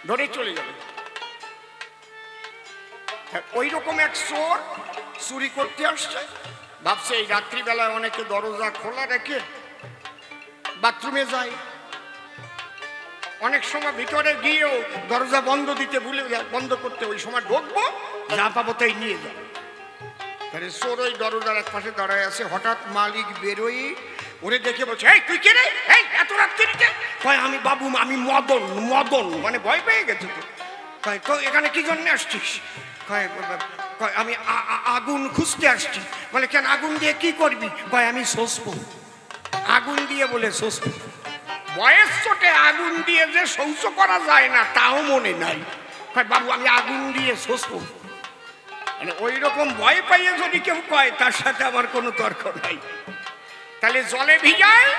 ধরে চলে যাবে। ওই রকম এক চোর চুরি করতে আসছে, ভাবছে এই রাত্রিবেলায় অনেকে দরজা খোলা রেখে বাথরুমে যায়, অনেক সময় ভিতরে গিয়েও দরজা বন্ধ দিতে ভুলে যায়, বন্ধ করতে। ওই সময় ঢুকবো, যা পাবো তাই নিয়ে যাবো। তাহলে চোর ওই দরজার এক পাশে দাঁড়ায় আছে। হঠাৎ মালিক বেরোই ওরে দেখে বলছে, এই তুই কে রে? এই এত রাত্রিতে? কয় আমি বাবু, আমি মদন। মদন মানে ভয় পেয়ে গেছে তো। কয় তো এখানে কি জন্য আসছিস? কয় আমি আগুন খুঁজতে আসছি। বলে কেন, আগুন দিয়ে কি করবি? কয় আমি শোষবো। আগুন দিয়ে বলে শোষবো? বয়স ছোটে আগুন দিয়ে যে শৌচ করা যায় না তাও মনে নাই। কয় বাবু আমি আগুন দিয়ে শোষবো। মানে ওই রকম ভয় পাইয়ে যদি কেউ কয় তার সাথে আমার কোনো তর্ক নাই। তাহলে জলে ভিজায়,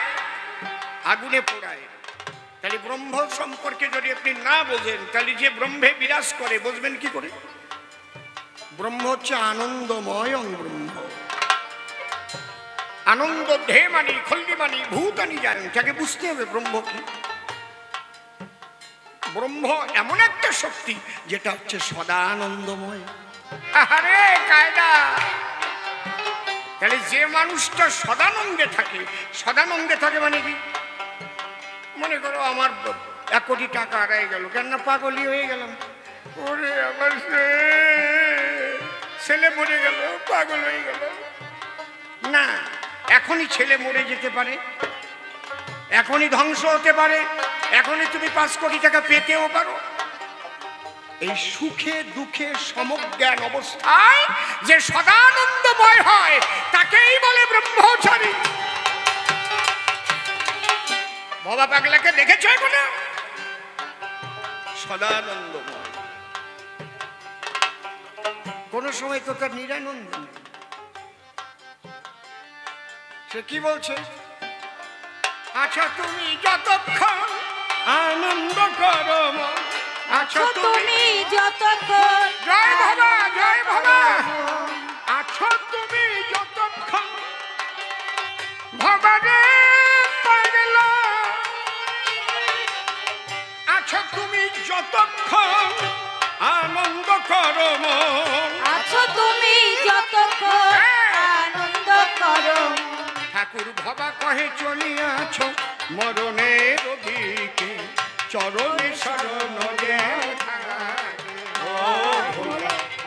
আগুনে পোড়ায়। তাহলে ব্রহ্ম সম্পর্কে যদি আপনি না বোঝেন, তাহলে যে ব্রহ্মে বিরাজ করে বুঝবেন কি করে? ব্রহ্ম হচ্ছে আনন্দময় ব্রহ্ম। আনন্দ ধে মানি খল্লি মানি ভূতানি জানেন, তাকে বুঝতে হবে ব্রহ্ম কি। ব্রহ্ম এমন একটা শক্তি যেটা হচ্ছে সদা আনন্দময়। আরে কায়দা! তাহলে যে মানুষটা সদানন্দে থাকে, সদানন্দে থাকে মানে কি? মনে করো আমার 1 কোটি টাকা হারিয়ে গেল, কেন না পাগলই হয়ে গেলাম, ওরে আমার ছেলে মরে গেল, পাগল হয়ে গেল না। এখনই ছেলে মরে যেতে পারে, এখনই ধ্বংস হতে পারে, এখনই তুমি 5 কোটি টাকা পেতেও পারো। এই সুখে দুঃখে সমজ্ঞান অবস্থায় যে সদানন্দময় হয় তাকেই বলে ব্রহ্মচারী। বাবা পাগলাকে দেখেছো এখন? সদানন্দময়, কোন সময় তো তার নিরানন্দ নেই। সে কি বলছে? আচ্ছা তুমি যতক্ষণ আনন্দ করো, আচ্ছা তুমি যতক্ষণ, জয় বাবা, জয় বাবা, আচ্ছা তুমি যতক্ষণ ভবারে পাগলা, আচ্ছা তুমি যতক্ষণ আনন্দ করো, আছো তুমি যতক্ষণ আনন্দ করো। ঠাকুর ভবা কহে চলিয়াছ মরণের দিকে, চরণে শরণ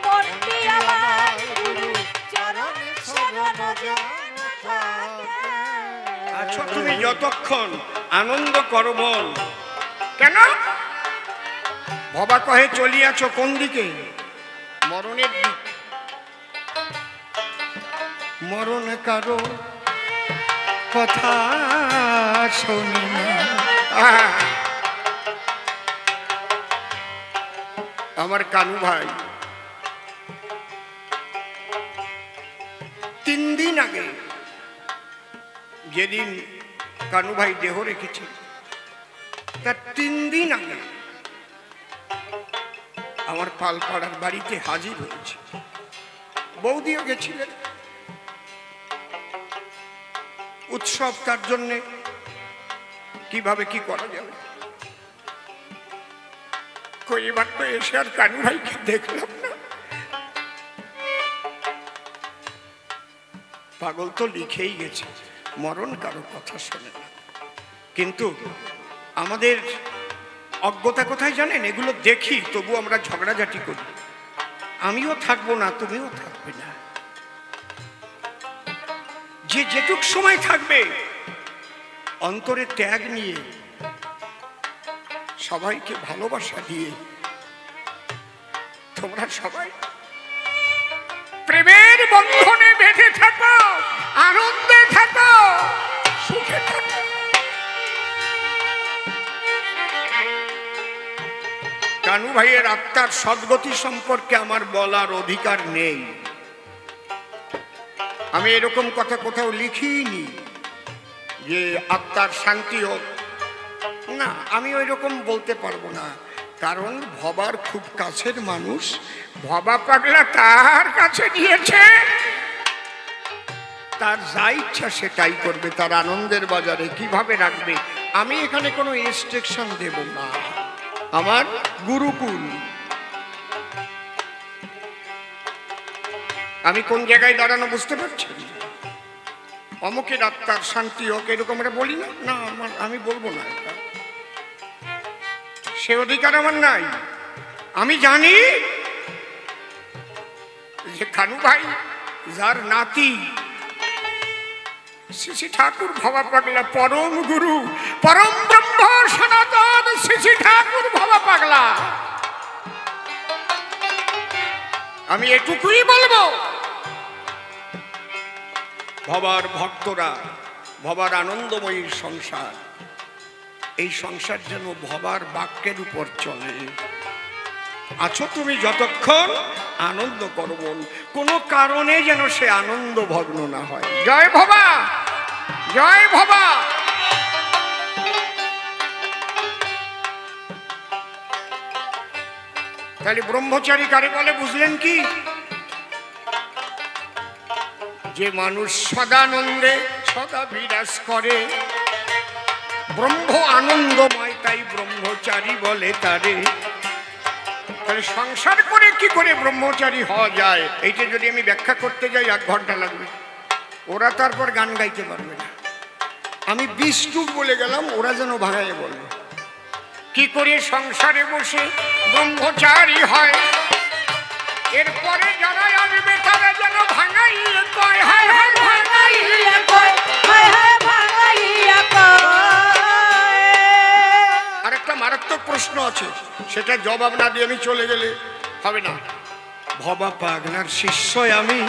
মনটি আমার গুরু চরণে শরণ থাকে। আচ্ছা তুমি যতক্ষণ আনন্দ করো বল। কেন? ভবা কহে চলিয়াছ কোন দিকে? মরণের দিক। মরণ কারো কথা শুনি না। আমার কানু ভাই 3 দিন আগে, যেদিন কানু ভাই দেহ রেখেছে তার 3 দিন আগে আমার পালপাড়ার বাড়িতে হাজির হয়েছে। বৌদিও গেছিলেন। উৎসব তার জন্যে কিভাবে কি করা যাবে, এবার তো এসে আর কানু ভাইকে দেখলাম না। পাগল তো লিখেই গেছে মরণ কারো কথা শোনে না। কিন্তু আমাদের অজ্ঞতা কোথায় জানেন? এগুলো দেখি তবু আমরা ঝগড়াঝাটি করি। আমিও থাকবো না, তুমিও থাকবে না। যে যেটুক সময় থাকবে অন্তরে ত্যাগ নিয়ে, সবাইকে ভালোবাসা দিয়ে, তোমরা সবাই প্রেমের বন্ধনে বেঁধে থাকো, আনন্দে থাকো, সুখে থাকো। কানু ভাইয়ের আত্মার সদ্গতি সম্পর্কে আমার বলার অধিকার নেই। আমি এরকম কথা কোথাও লিখিনি যে আত্মার শান্তি হোক, না, আমি ওই রকম বলতে পারবো না। কারণ ভবার খুব কাছের মানুষ, ভবা পাগলা তার কাছে নিয়েছে, তার যা ইচ্ছা সেটাই করবে, তার আনন্দের বাজারে কিভাবে রাখবে আমি এখানে কোনো ইনস্ট্রাকশন দেব না। আমার গুরুকুল, আমি কোন জায়গায় দাঁড়ানো বুঝতে পারছেন? অমুকের আত্মার শান্তি হোক এরকম আমরা বলি না, না আমি বলবো না, সে অধিকার আমার নাই। আমি জানি যে কানু ভাই যার নাতি শ্রী শ্রী ঠাকুর ভবা পাগলা, পরম গুরু পরম ব্রহ্ম সনাতন শ্রী শ্রী ঠাকুর ভবা পাগলা, আমি এটুকুই বলবো, ভবার ভক্তরা, ভবার আনন্দময়ী সংসার, এই সংসার যেন ভবার বাক্যের উপর চলে। আছো তুমি যতক্ষণ আনন্দ করো মন, কোনো কারণে যেন সে আনন্দ ভগ্ন না হয়। জয় ভবা, জয় ভবা। তাহলে ব্রহ্মচারী কারে বলে বুঝলেন কি? যে মানুষ সদানন্দে সদা বিরাজ করে, ব্রহ্ম আনন্দময়, তাই ব্রহ্মচারী বলে তারে। তাহলে সংসার করে কি করে ব্রহ্মচারী হওয়া যায়, এইটা যদি আমি ব্যাখ্যা করতে যাই 1 ঘন্টা লাগবে। ওরা তারপর গান গাইতে পারবে না। আমি 20 টুক বলে গেলাম, ওরা যেন ভাঙায় বলবে কি করে সংসারে বসে ব্রহ্মচারী হয়। এরপরে যারা আসবে তারা যেন ভাঙাইয়ে কয়, হায় হায় ভাঙাইয়া কয়, হায় হায় ভাঙাইয়া কয়। আরেকটা মারাত্মক প্রশ্ন আছে, সেটা জবাব না দিয়ে আমি চলে গেলে হবে না। ভবা পাগলার শিষ্য আমি,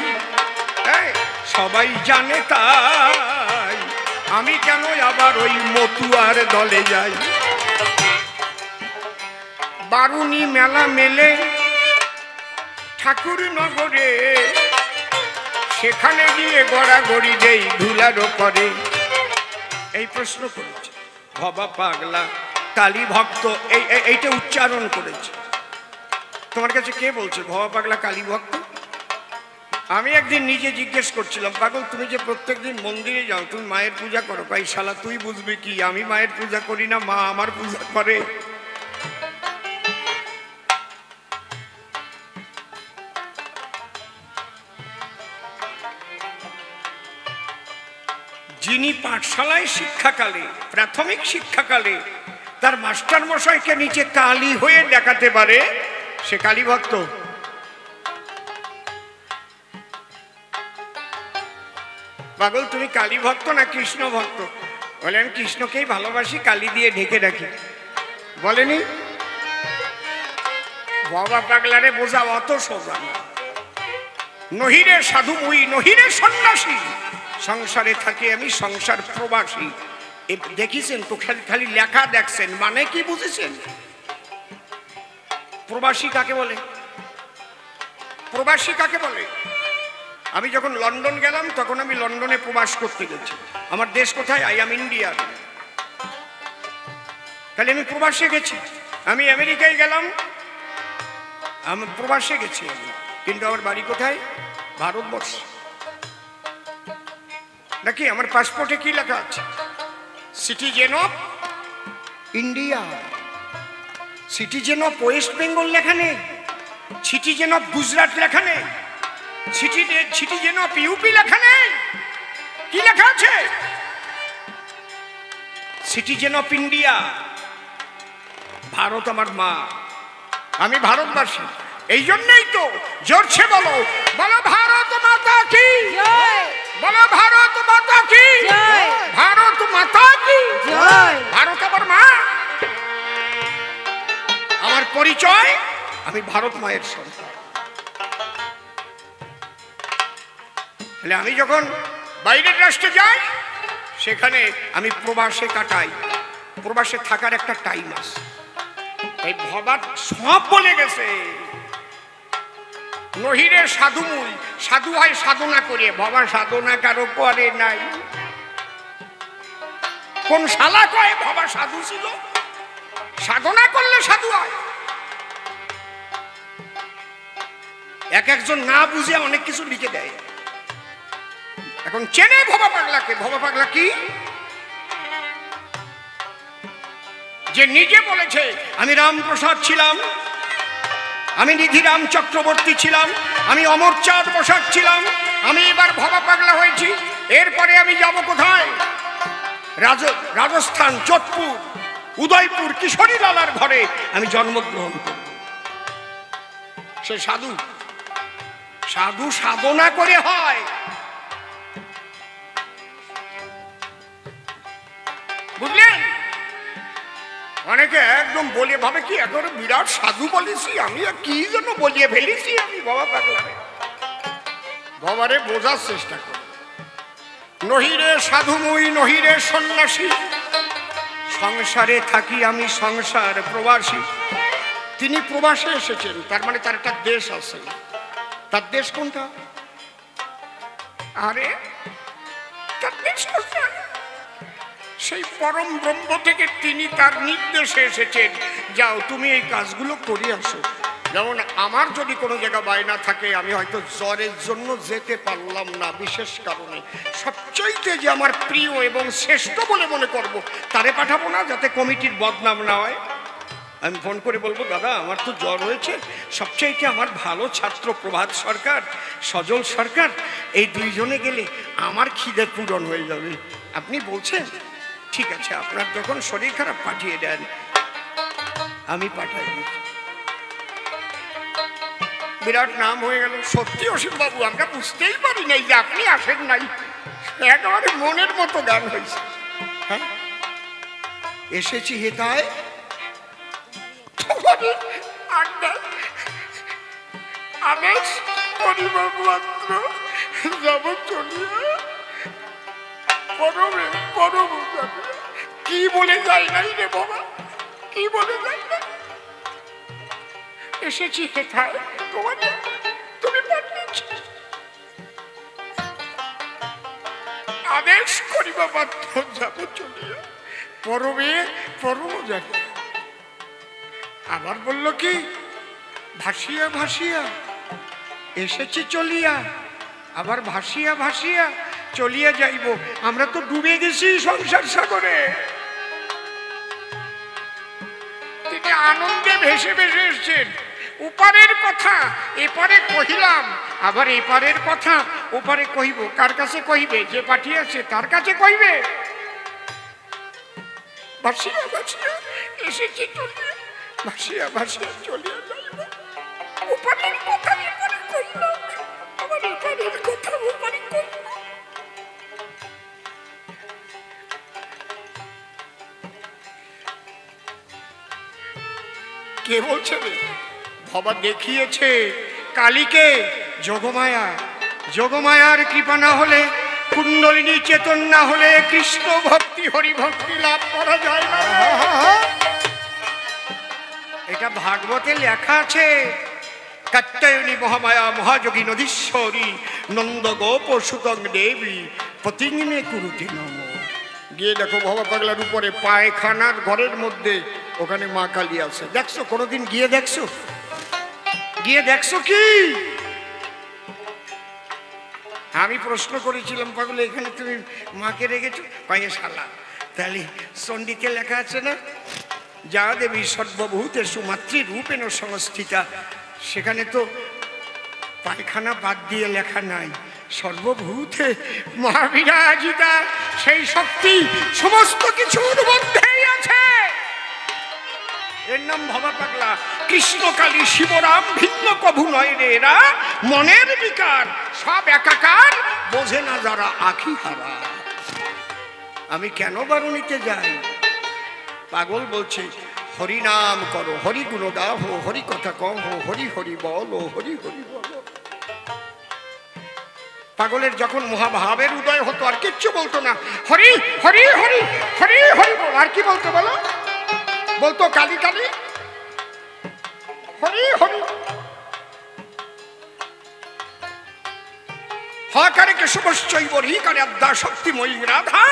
সবাই জানে তাই আমি কেন আবার ওই মতুয়ার দলে যাই। বারুনি মেলা মেলে ঠাকুর নগরে, সেখানে গিয়ে গড়াগড়ি দেই ধুলার পরে। এই প্রশ্ন করেছে ভবা পাগলা কালী ভক্ত, এইটা উচ্চারণ করেছে। তোমার কাছে কে বলছে ভবা পাগলা কালী ভক্ত? আমি একদিন নিজে জিজ্ঞেস করছিলাম, পাগল তুমি যে প্রত্যেকদিন মন্দিরে যাও, তুমি মায়ের পূজা করো? ভাই শালা তুই বুঝবি কি, আমি মায়ের পূজা করি না, মা আমার পূজা করে। যিনি পাঠশালায় শিক্ষাকালে, প্রাথমিক শিক্ষাকালে তার মাস্টার মশাইকে নিচে কালী হয়ে দেখাতে পারে, সে কালী ভক্ত। পাগল তুমি কালী ভক্ত না কৃষ্ণ ভক্ত? বলেন কৃষ্ণকেই ভালোবাসি, কালী দিয়ে ঢেকে রাখি। বলেনি? বাবা পাগলারে বোঝা অত সোজা না। নহিরে সাধু মুই, নহিরে সন্ন্যাসী, সংসারে থাকি আমি সংসার প্রবাসী। দেখিছেন তো, খালি লেখা দেখছেন, মানে কি বুঝেছেন? প্রবাসী কাকে বলে? প্রবাসী কাকে বলে? আমি যখন লন্ডন গেলাম তখন আমি লন্ডনে প্রবাস করতে গেছি। আমার দেশ কোথায়? I am India. তাহলে আমি প্রবাসে গেছি। আমি আমেরিকায় গেলাম, আমি প্রবাসে গেছি, কিন্তু আমার বাড়ি কোথায়? ভারতবর্ষ। নাকি আমার পাসপোর্টে কি লেখা আছে? Citizen of India. Citizen of West Bengal লেখা নেই, সিটিজেন অফ গুজরাট লেখা নেই, সিটিজেন অফ ইউপি লেখা নেই। কি লেখা আছে? Citizen of India. ভারত আমার মা, আমি ভারতবাসী। এই জন্যই তো জোরছে বলো, বলো ভারত মাতা কি, বলো ভারত মাতা কি, ভারত মাতা কি। ভারত আমার মা, আমার পরিচয়, আমি ভারত মায়ের সন্তান। তাহলে আমি যখন বাইরের রাষ্ট্রে যাই, সেখানে আমি প্রবাসে কাটাই। প্রবাসে থাকার একটা টাইম আছে। এই ভবা সব বলে গেছে। নহিরে সাধু মুই, সাধু হয় সাধনা করে, ভবা সাধনা কারো করে নাই। কোন শালা কয় ভবা সাধু ছিল? সাধনা করলে সাধু হয়। এক একজন না বুঝে অনেক কিছু লিখে দেয়। এখন চেনে ভবা পাগলাকে। ভবা পাগলা কি? যে নিজে বলেছে আমি রামপ্রসাদ ছিলাম, আমি নিধিরাম চক্রবর্তী ছিলাম, আমি অমরচাঁদ বসাক ছিলাম, আমি এবার ভবা পাগলা হয়েছি। এরপরে আমি যাব কোথায়? রাজস্থান, যোধপুর, উদয়পুর, কিশোরী লালার ঘরে আমি জন্মগ্রহণ করব। সে সাধু। সাধু সাধনা করে হয়। বুঝলেন? অনেকে একদম বলে ভাবে কি এখন বিরাট সাধু বলেছি আমি, কি জন্য বলিয়ে ফেলেছি আমি বাবা পাগলারে। বাবারে বোঝার চেষ্টা করি। নহিরে সাধু মুই, নহিরে সন্ন্যাসী, সংসারে থাকি আমি সংসার প্রবাসী। তিনি প্রবাসে এসেছেন, তার মানে তার একটা দেশ আছে। তার দেশ কোনটা? আরে তার দেশ কোনটা? সেই পরম ব্রহ্ম থেকে তিনি তার নির্দেশে এসেছেন, যাও তুমি এই কাজগুলো করে আসো। যেমন আমার যদি কোনো জায়গা বায়না থাকে, আমি হয়তো জ্বরের জন্য যেতে পারলাম না বিশেষ কারণে, সবচাইতে যে আমার প্রিয় এবং শ্রেষ্ঠ বলে মনে করব তারে পাঠাবো না, যাতে কমিটির বদনাম না হয়। আমি ফোন করে বলবো, দাদা আমার তো জ্বর হয়েছে, সবচাইতে আমার ভালো ছাত্র প্রভাত সরকার, সজল সরকার, এই দুইজনে গেলে আমার খিদে পূরণ হয়ে যাবে। আপনি বলছেন ঠিক আছে, আপনার যখন শরীর খারাপ পাঠিয়ে দেন। আমি পাঠাই দিচ্ছি। বিরাট নাম হয়ে গেল। সত্যি অসীম বাবু, আমরা বুঝতেই পারি নাই যে আপনি আসেন নাই। একেবারে মনের মতো গান হয়েছে। হ্যাঁ, এসেছি হেতায় আদেশ করিব মাত্র, যাব চলিয়া পরমে পরম। কি বলে যাই নাই রে বাবা, কি বলে যাই না। এসেছি হেথায় তোমাকে, তুমি পাঠিয়েছি আদেশ করিবা মাত্র, যাব চলিয়া পরমে পরম যাবে। আবার বলল কি, ভাসিয়া ভাসিয়া এসেছি চলিয়া, আবার ভাসিয়া ভাসিয়া চলিয়া যাইব। আমরা তো ডুবে গেছি সংসার সাগরে। তিনি আনন্দে ভেসে ভেসে এসছেন। উপারের কথা এপারে কহিলাম, আবার এপারের কথা ওপারে কহিব। কার কাছে কহিবে? যে পাঠিয়েছে তার কাছে কহিবে। ভাসিয়া ভাসিয়া এসেছি চলিয়া, ভাসিয়া ভাসিয়া চলিয়া যাইব। উপারের কথা এপারে কহিলাম, আবার এপারের কথা ওপারে কহিব। কে বলছে? বাবা দেখিয়েছে কালীকে যোগমায়া। যোগমায়ার কৃপা না হলে, কুণ্ডলিনী চেতন না হলে কৃষ্ণ ভক্তি হরি ভক্তি লাভ করা যায় না। এটা ভাগবতে লেখা আছে। কাত্যায়নী মহামায়া মহাযোগী নদীশ্বরী নন্দ গোপ সুতং দেবী পতিঙ্গিনে কুরুতে নম। গিয়ে দেখো ভবা পাগলার উপরে পায়খানার ঘরের মধ্যে, ওখানে মা কালী আছে। দেখছো কোনোদিন গিয়ে দেখছো? গিয়ে দেখছো কি? আমি প্রশ্ন করেছিলাম, পাগলে এখানে তুমি মাকে রেখেছো? পায়ে শালা, তাহলে চণ্ডীতে লেখা আছে না, যা দেবী সর্বভূতেষু মাতৃরূপেণ সংস্থিতা। সেখানে তো পায়খানা বাদ দিয়ে লেখা নাই, সর্বভূতে মা বিরাজিতা। সেই শক্তি সমস্ত কিছুর মধ্যেই আছে। এর নাম ভবা পাগলা। কৃষ্ণ কালী শিবরাম ভিন্ন কভু নয় রে, এরা মনের বিকার, সব একাকার, বোঝে না যারা আখি হারা। আমি কেন বারুণীতে যাই? পাগল বলছে হরি নাম করো, হরি গুণ গাও, হরি কথা কও, হরি হরি বলো, হরি হরি বলো। পাগলের যখন মহাভাবের উদয় হতো আর কিচ্ছু বলতো না, হরি হরি হরি হরি হরি বল। আর কি বলতো বলো? বলতো কালী কালী হরি হরি। হাকারে কেশবশ্চৈব হরিকারে আদ্যা শক্তিময়ী রাধা।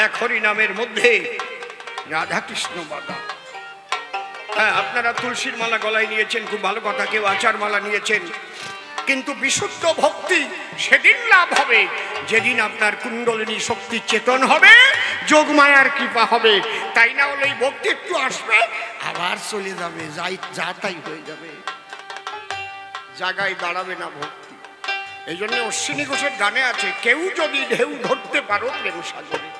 এক হরি নামের মধ্যে রাধা কৃষ্ণ বাধা। হ্যাঁ, আপনারা তুলসীর মালা গলায় নিয়েছেন, খুব ভালো কথা। কেউ আচার মালা নিয়েছেন, কিন্তু বিশুদ্ধ ভক্তি সেদিন লাভ হবে যেদিন আপনার কুণ্ডলিনী শক্তি চেতন হবে, যোগমায়ার কৃপা হবে। তাই না হলে এই ভক্তি একটু আসবে, আবার চলে যাবে, যা তাই হয়ে যাবে, জায়গায় দাঁড়াবে না ভক্তি। এই জন্য অশ্বিনী ঘোষের গানে আছে, কেউ যদি ঢেউ ধরতে পারো প্রেম সাগরে।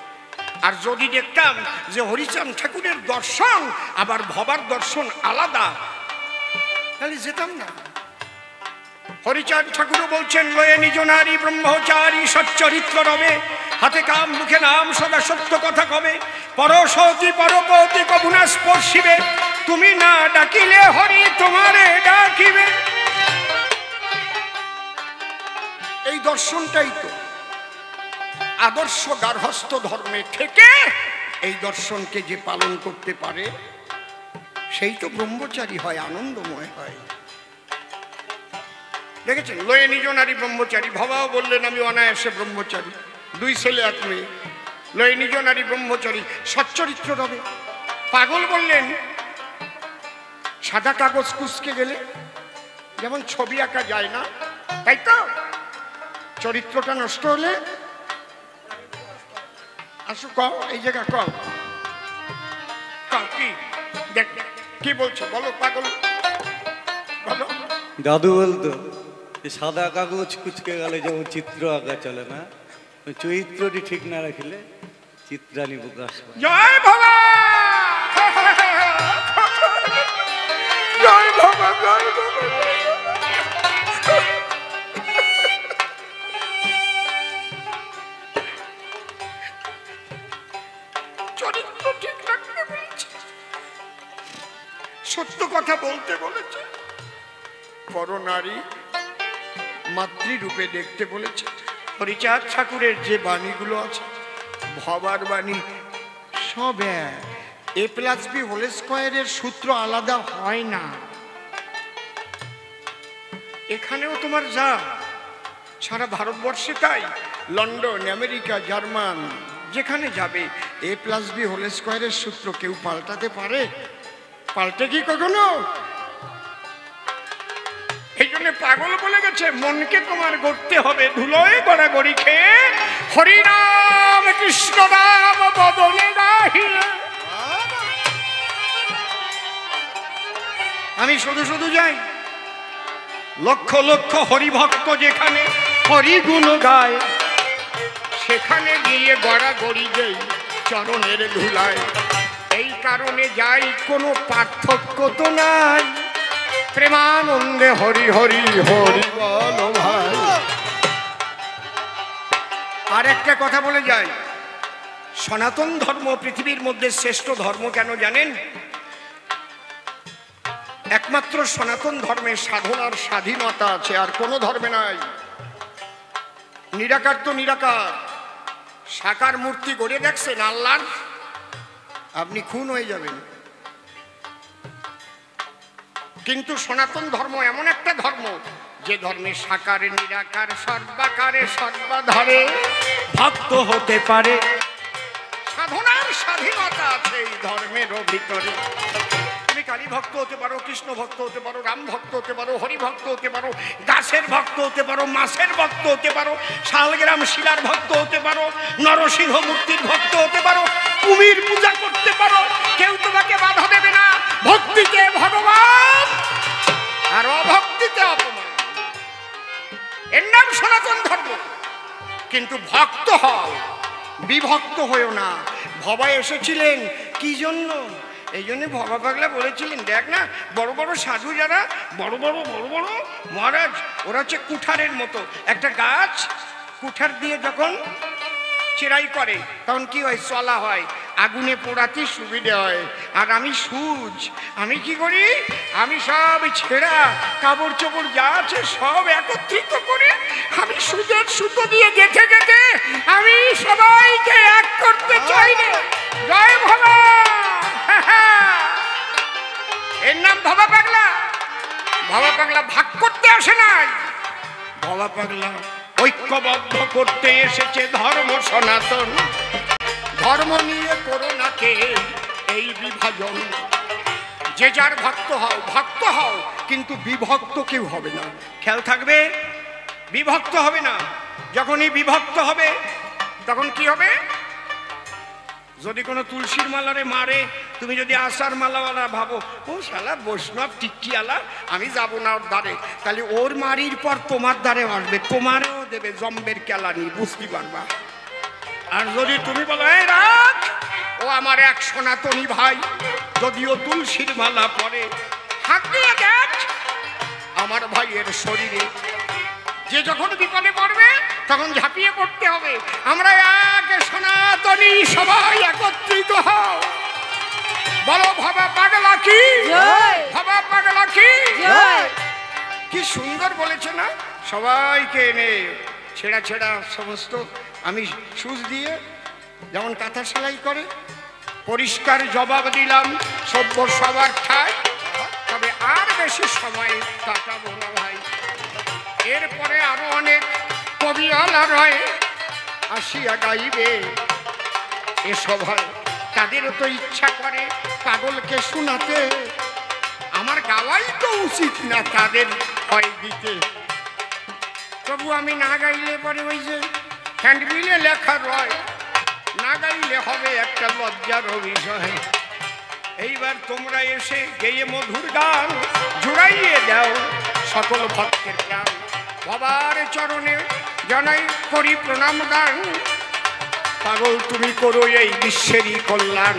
আর যদি দেখতাম যে হরিচাঁদ ঠাকুরের দর্শন আবার ভবার দর্শন আলাদা, তাহলে যেতাম না। হরিচাঁদ ঠাকুরও বলছেন, লয়ে নিজ নারী ব্রহ্মচারী সচ্চরিত্র রবে, হাতে কাম মুখে নাম সদা সত্য কথা কবে, পরশতি পরপতি কবুনা স্পর্শিবে, তুমি না ডাকিলে হরি তোমারে ডাকিবে। এই দর্শনটাই তো আদর্শ গার্হস্থ ধর্মে থেকে এই দর্শনকে যে পালন করতে পারে সেই তো ব্রহ্মচারী হয়, আনন্দময় হয়। দেখেছেন, লয়ে নিজ নারী ব্রহ্মচারী। ভবাও বললেন আমি অনায়াসে ব্রহ্মচারী, 2 ছেলে 1 মেয়ে। লয়ে নিজ নারী ব্রহ্মচারী সচ্চরিত্র রবে। পাগল বললেন সাদা কাগজ কুচকে গেলে যেমন ছবি আঁকা যায় না, তাই তো চরিত্রটা নষ্ট হলে আসো কও, এই জায়গা কও, কি দেখ কি বলছো বলো পাগল বলো। দাদু বলতো সাদা কাগজ কুচকে গেলে যেমন চিত্র আঁকা চলে না, ওই চরিত্রটি ঠিক না রাখিলে চিত্রানি প্রকাশ পায়। জয় বাবা, জয় বাবা, জয় বাবা। চরিত্র ঠিক রাখতে বলেছে, সত্য কথা বলতে বলেছে, বড় নারী মাতৃরূপে দেখতে বলেছে। হরিচাঁদ ঠাকুরের যে বাণীগুলো আছে ভবার বাণী সব A+B² সূত্র আলাদা হয় না। এখানেও তোমার যা সারা ভারতবর্ষে তাই, লন্ডন, আমেরিকা, জার্মান যেখানে যাবে A+B² সূত্র কেউ পাল্টাতে পারে? পাল্টে কি কখনো? এই জন্য পাগল বলে গেছে মনকে তোমার গড়তে হবে ধুলোয় গড়াগড়ি খেয়ে, হরিনাম কৃষ্ণ নাম বদনে গাহিলে। আমি শুধু শুধু যাই, লক্ষ লক্ষ হরিভক্ত যেখানে হরিগুণ গায়, সেখানে গিয়ে গড়াগড়ি দেই চরণের ধুলায়। এই কারণে যাই, কোনো পার্থক্য তো নাই, প্রেমানন্দে হরি হরি হরি বল ভাই। আর একটা কথা বলে যাই, সনাতন ধর্ম পৃথিবীর মধ্যে শ্রেষ্ঠ ধর্ম কেন জানেন? একমাত্র সনাতন ধর্মে সাধনার স্বাধীনতা আছে, আর কোনো ধর্মে নাই। নিরাকার তো নিরাকার, সাকার মূর্তি গড়ে দেখছেন আল্লাহর, আপনি খুন হয়ে যাবেন। কিন্তু সনাতন ধর্ম এমন একটা ধর্ম যে ধর্মে সাকারে নিরাকার সর্বাকারে সর্বাধারে ভক্ত হতে পারে। সাধনার স্বাধীনতা আছে এই ধর্মের ভিতরে। তুমি কালী ভক্ত হতে পারো, কৃষ্ণ ভক্ত হতে পারো, রাম ভক্ত হতে পারো, হরি ভক্ত হতে পারো, গাছের ভক্ত হতে পারো, মাছের ভক্ত হতে পারো, শালগ্রাম শিলার ভক্ত হতে পারো, নরসিংহ মূর্তির ভক্ত হতে পারো, কুমির পূজা করতে পারো, কেউ তোমাকে বাধা দেবে না। ভক্তিতে ভগবান আর অভক্তিতে অপমান, এর নাম সনাতন ধর্ম। কিন্তু ভক্ত হও, বিভক্ত হয়েও না। ভবা এসেছিলেন কি জন্য? এই জন্য ভবা পাগলা বলেছিলেন, দেখ না বড় বড় সাধু যারা বড় বড় মহারাজ, ওরা হচ্ছে কুঠারের মতো। একটা গাছ কুঠার দিয়ে যখন চেরাই করে তখন কি হয়? চলা হয়, আগুনে পোড়াতে সুবিধে হয়। আর আমি সুচ, আমি কি করি? আমি সব ছেঁড়া কাপড় চোপড় যা আছে সব একত্রিত করে আমি সুচের সুতো দিয়ে গেঁথে গেঁথে আমি সবাইকে এক করতে চাই না। জয় ভবা, এর নাম ভবা পাগলা। ভবা পাগলা ভাগ করতে আসে নাই, ভবা পাগলা ঐক্যবদ্ধ করতে এসেছে ধর্ম সনাতন। ধর্ম নিয়ে করো না কে এই বিভাজন। যে যার ভক্ত হও, ভক্ত হও, কিন্তু বিভক্ত কেউ হবে না। খেয়াল থাকবে, বিভক্ত হবে না। যখনই বিভক্ত হবে তখন কি হবে? যদি কোনো তুলসীর মালারে মারে, তুমি যদি আশার মালাওয়ালা ভাবো, ও শালা বৈষ্ণব টিকিয়ালা, আমি যাবো না ওর দ্বারে, তাহলে ওর মারির পর তোমার দ্বারে আসবে, তোমারও দেবে জম্বের কেলানি, বুঝতে পারবা। আর যদি তুমি বলো এই রাখ, ও আমার এক সনাতনী ভাই, যদিও তুলসীর মালা পরে, হাত দিয়ে দেখ আমার ভাইয়ের শরীরে। যে যখন বিপদে পড়বে তখন ঝাঁপিয়ে পড়তে হবে। আমরা এক সনাতনী, সবাই একত্রিত হও। বলো ভবা পাগলা কি জয়, ভবা পাগলা কি জয়। কি সুন্দর বলেছে না? সবাইকে এনে ছেঁড়া ছেঁড়া সমস্ত আমি সুচ দিয়ে যেমন কাঁথা সেলাই করে পরিষ্কার জবাব দিলাম, সভ্য সবার ঠায়। তবে আর বেশি সময় কাটাবো না ভাই, এরপরে আরো অনেক কবিয়ালা রয় আসিয়া গাইবে এ সভায়। তাদেরও তো ইচ্ছা করে পাগলকে শোনাতে, আমার গাওয়াই তো উচিত না তাদের হয় দিতে। তবু আমি না গাইলে পরে ওই যে হ্যান্ডবিলে লেখা রয়, না গাইলে হবে একটা লজ্জার বিষয়। এইবার তোমরা এসে গেয়ে মধুর গান জুড়াইয়ে দাও সকল ভক্তের প্রাণ। বাবার চরণে জানাই করি প্রণাম গান, পাগল তুমি করো এই বিশ্বেরই কল্যাণ।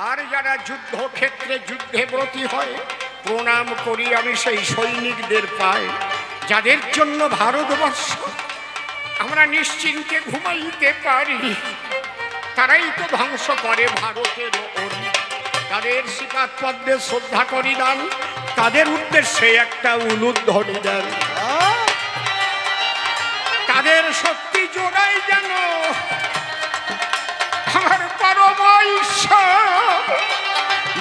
আর যারা যুদ্ধক্ষেত্রে যুদ্ধে ব্রতী হয়, প্রণাম করি আমি সেই সৈনিকদের পায়, যাদের জন্য ভারতবর্ষ আমরা নিশ্চিন্তে ঘুমাইতে পারি। তারাই তো ধ্বংস করে ভারতের ওরি। তাদের শ্রীপাদ পদ্মে শ্রদ্ধা করি দান, তাদের উদ্দেশ্যে একটা উলুধ্বনি দেন। তাদের শক্তি জোড়াই যেন আমার পরম ঈশ্বর।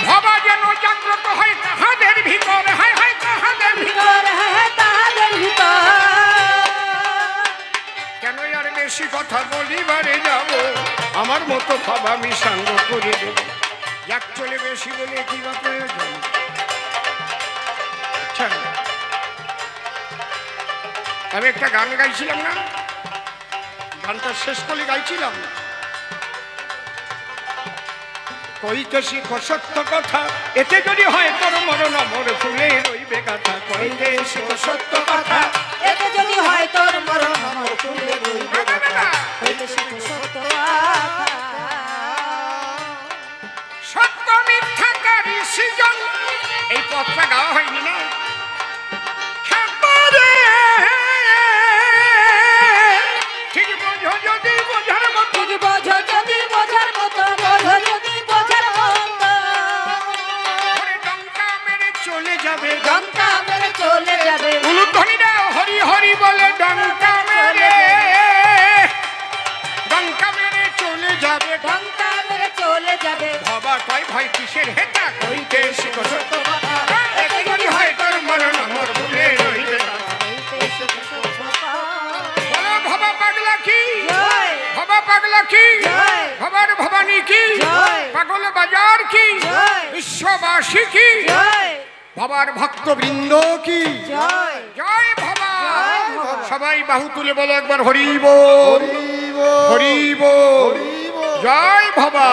ভাবা যেন জাগ্রত হয় তাহাদের ভিতর, হায় হায় তাহাদের ভিতর, তাহাদের ভিতর। কেন আর বেশি কথা বলিবারে যাব, আমার মতো ভাব আমি সাঙ্গ করে দেব। যাক চলে বেশি বলে কি বা প্রয়োজন। আচ্ছা, আমি একটা গান গাইছিলাম না, গানটা শেষ করে গাইছিলাম, কইতেছি সত্য কথা, এতে যদি হয় তোর মরণ মর ফুলে রইবে কথা। কইতেছি সত্য কথা, এতে যদি হয় তোর মরণ আমার ফুলে রইবে কথা। কইতেছি সত্য কথা। সত্য মিথ্যাকারী সৃজন, এই পথটা গাওয়া হয়নি না? ঠিক বোঝো যদি বোঝার মতো, ঠিক বোঝো যদি বোঝার মতো, বোঝো যদি বোঝার মতো। ওরে ডঙ্কা মেরে চলে যাবে, ডঙ্কা মেরে চলে যাবে। উলুধ্বনি দাও হরি হরি বলে ডঙ্কা মেরে, ডঙ্কা মেরে চলে যাবে। ডঙ্কা মেরে চলে যাবে। ভবা কয় ভয় কিসের হেতা, কইতে শিখো সত্য কথা। এতে যদি হয় তোর মরণ আমার ভুলে রইবে। কইতেছি সত্য কথা। বলো ভবা পাগলা কি, জয় ভবা পাগলা কি, জয়। ভবার ভবানী কি, জয়। পাগল বাজার কি, জয়। বিশ্ববাসী কি, জয় ভবার ভক্তবৃন্দ কি, জয় জয় ভবা। জয় ভবা। সবাই বাহু তুলে বলো একবার হরি বল, হরি বল, জয় ভবা।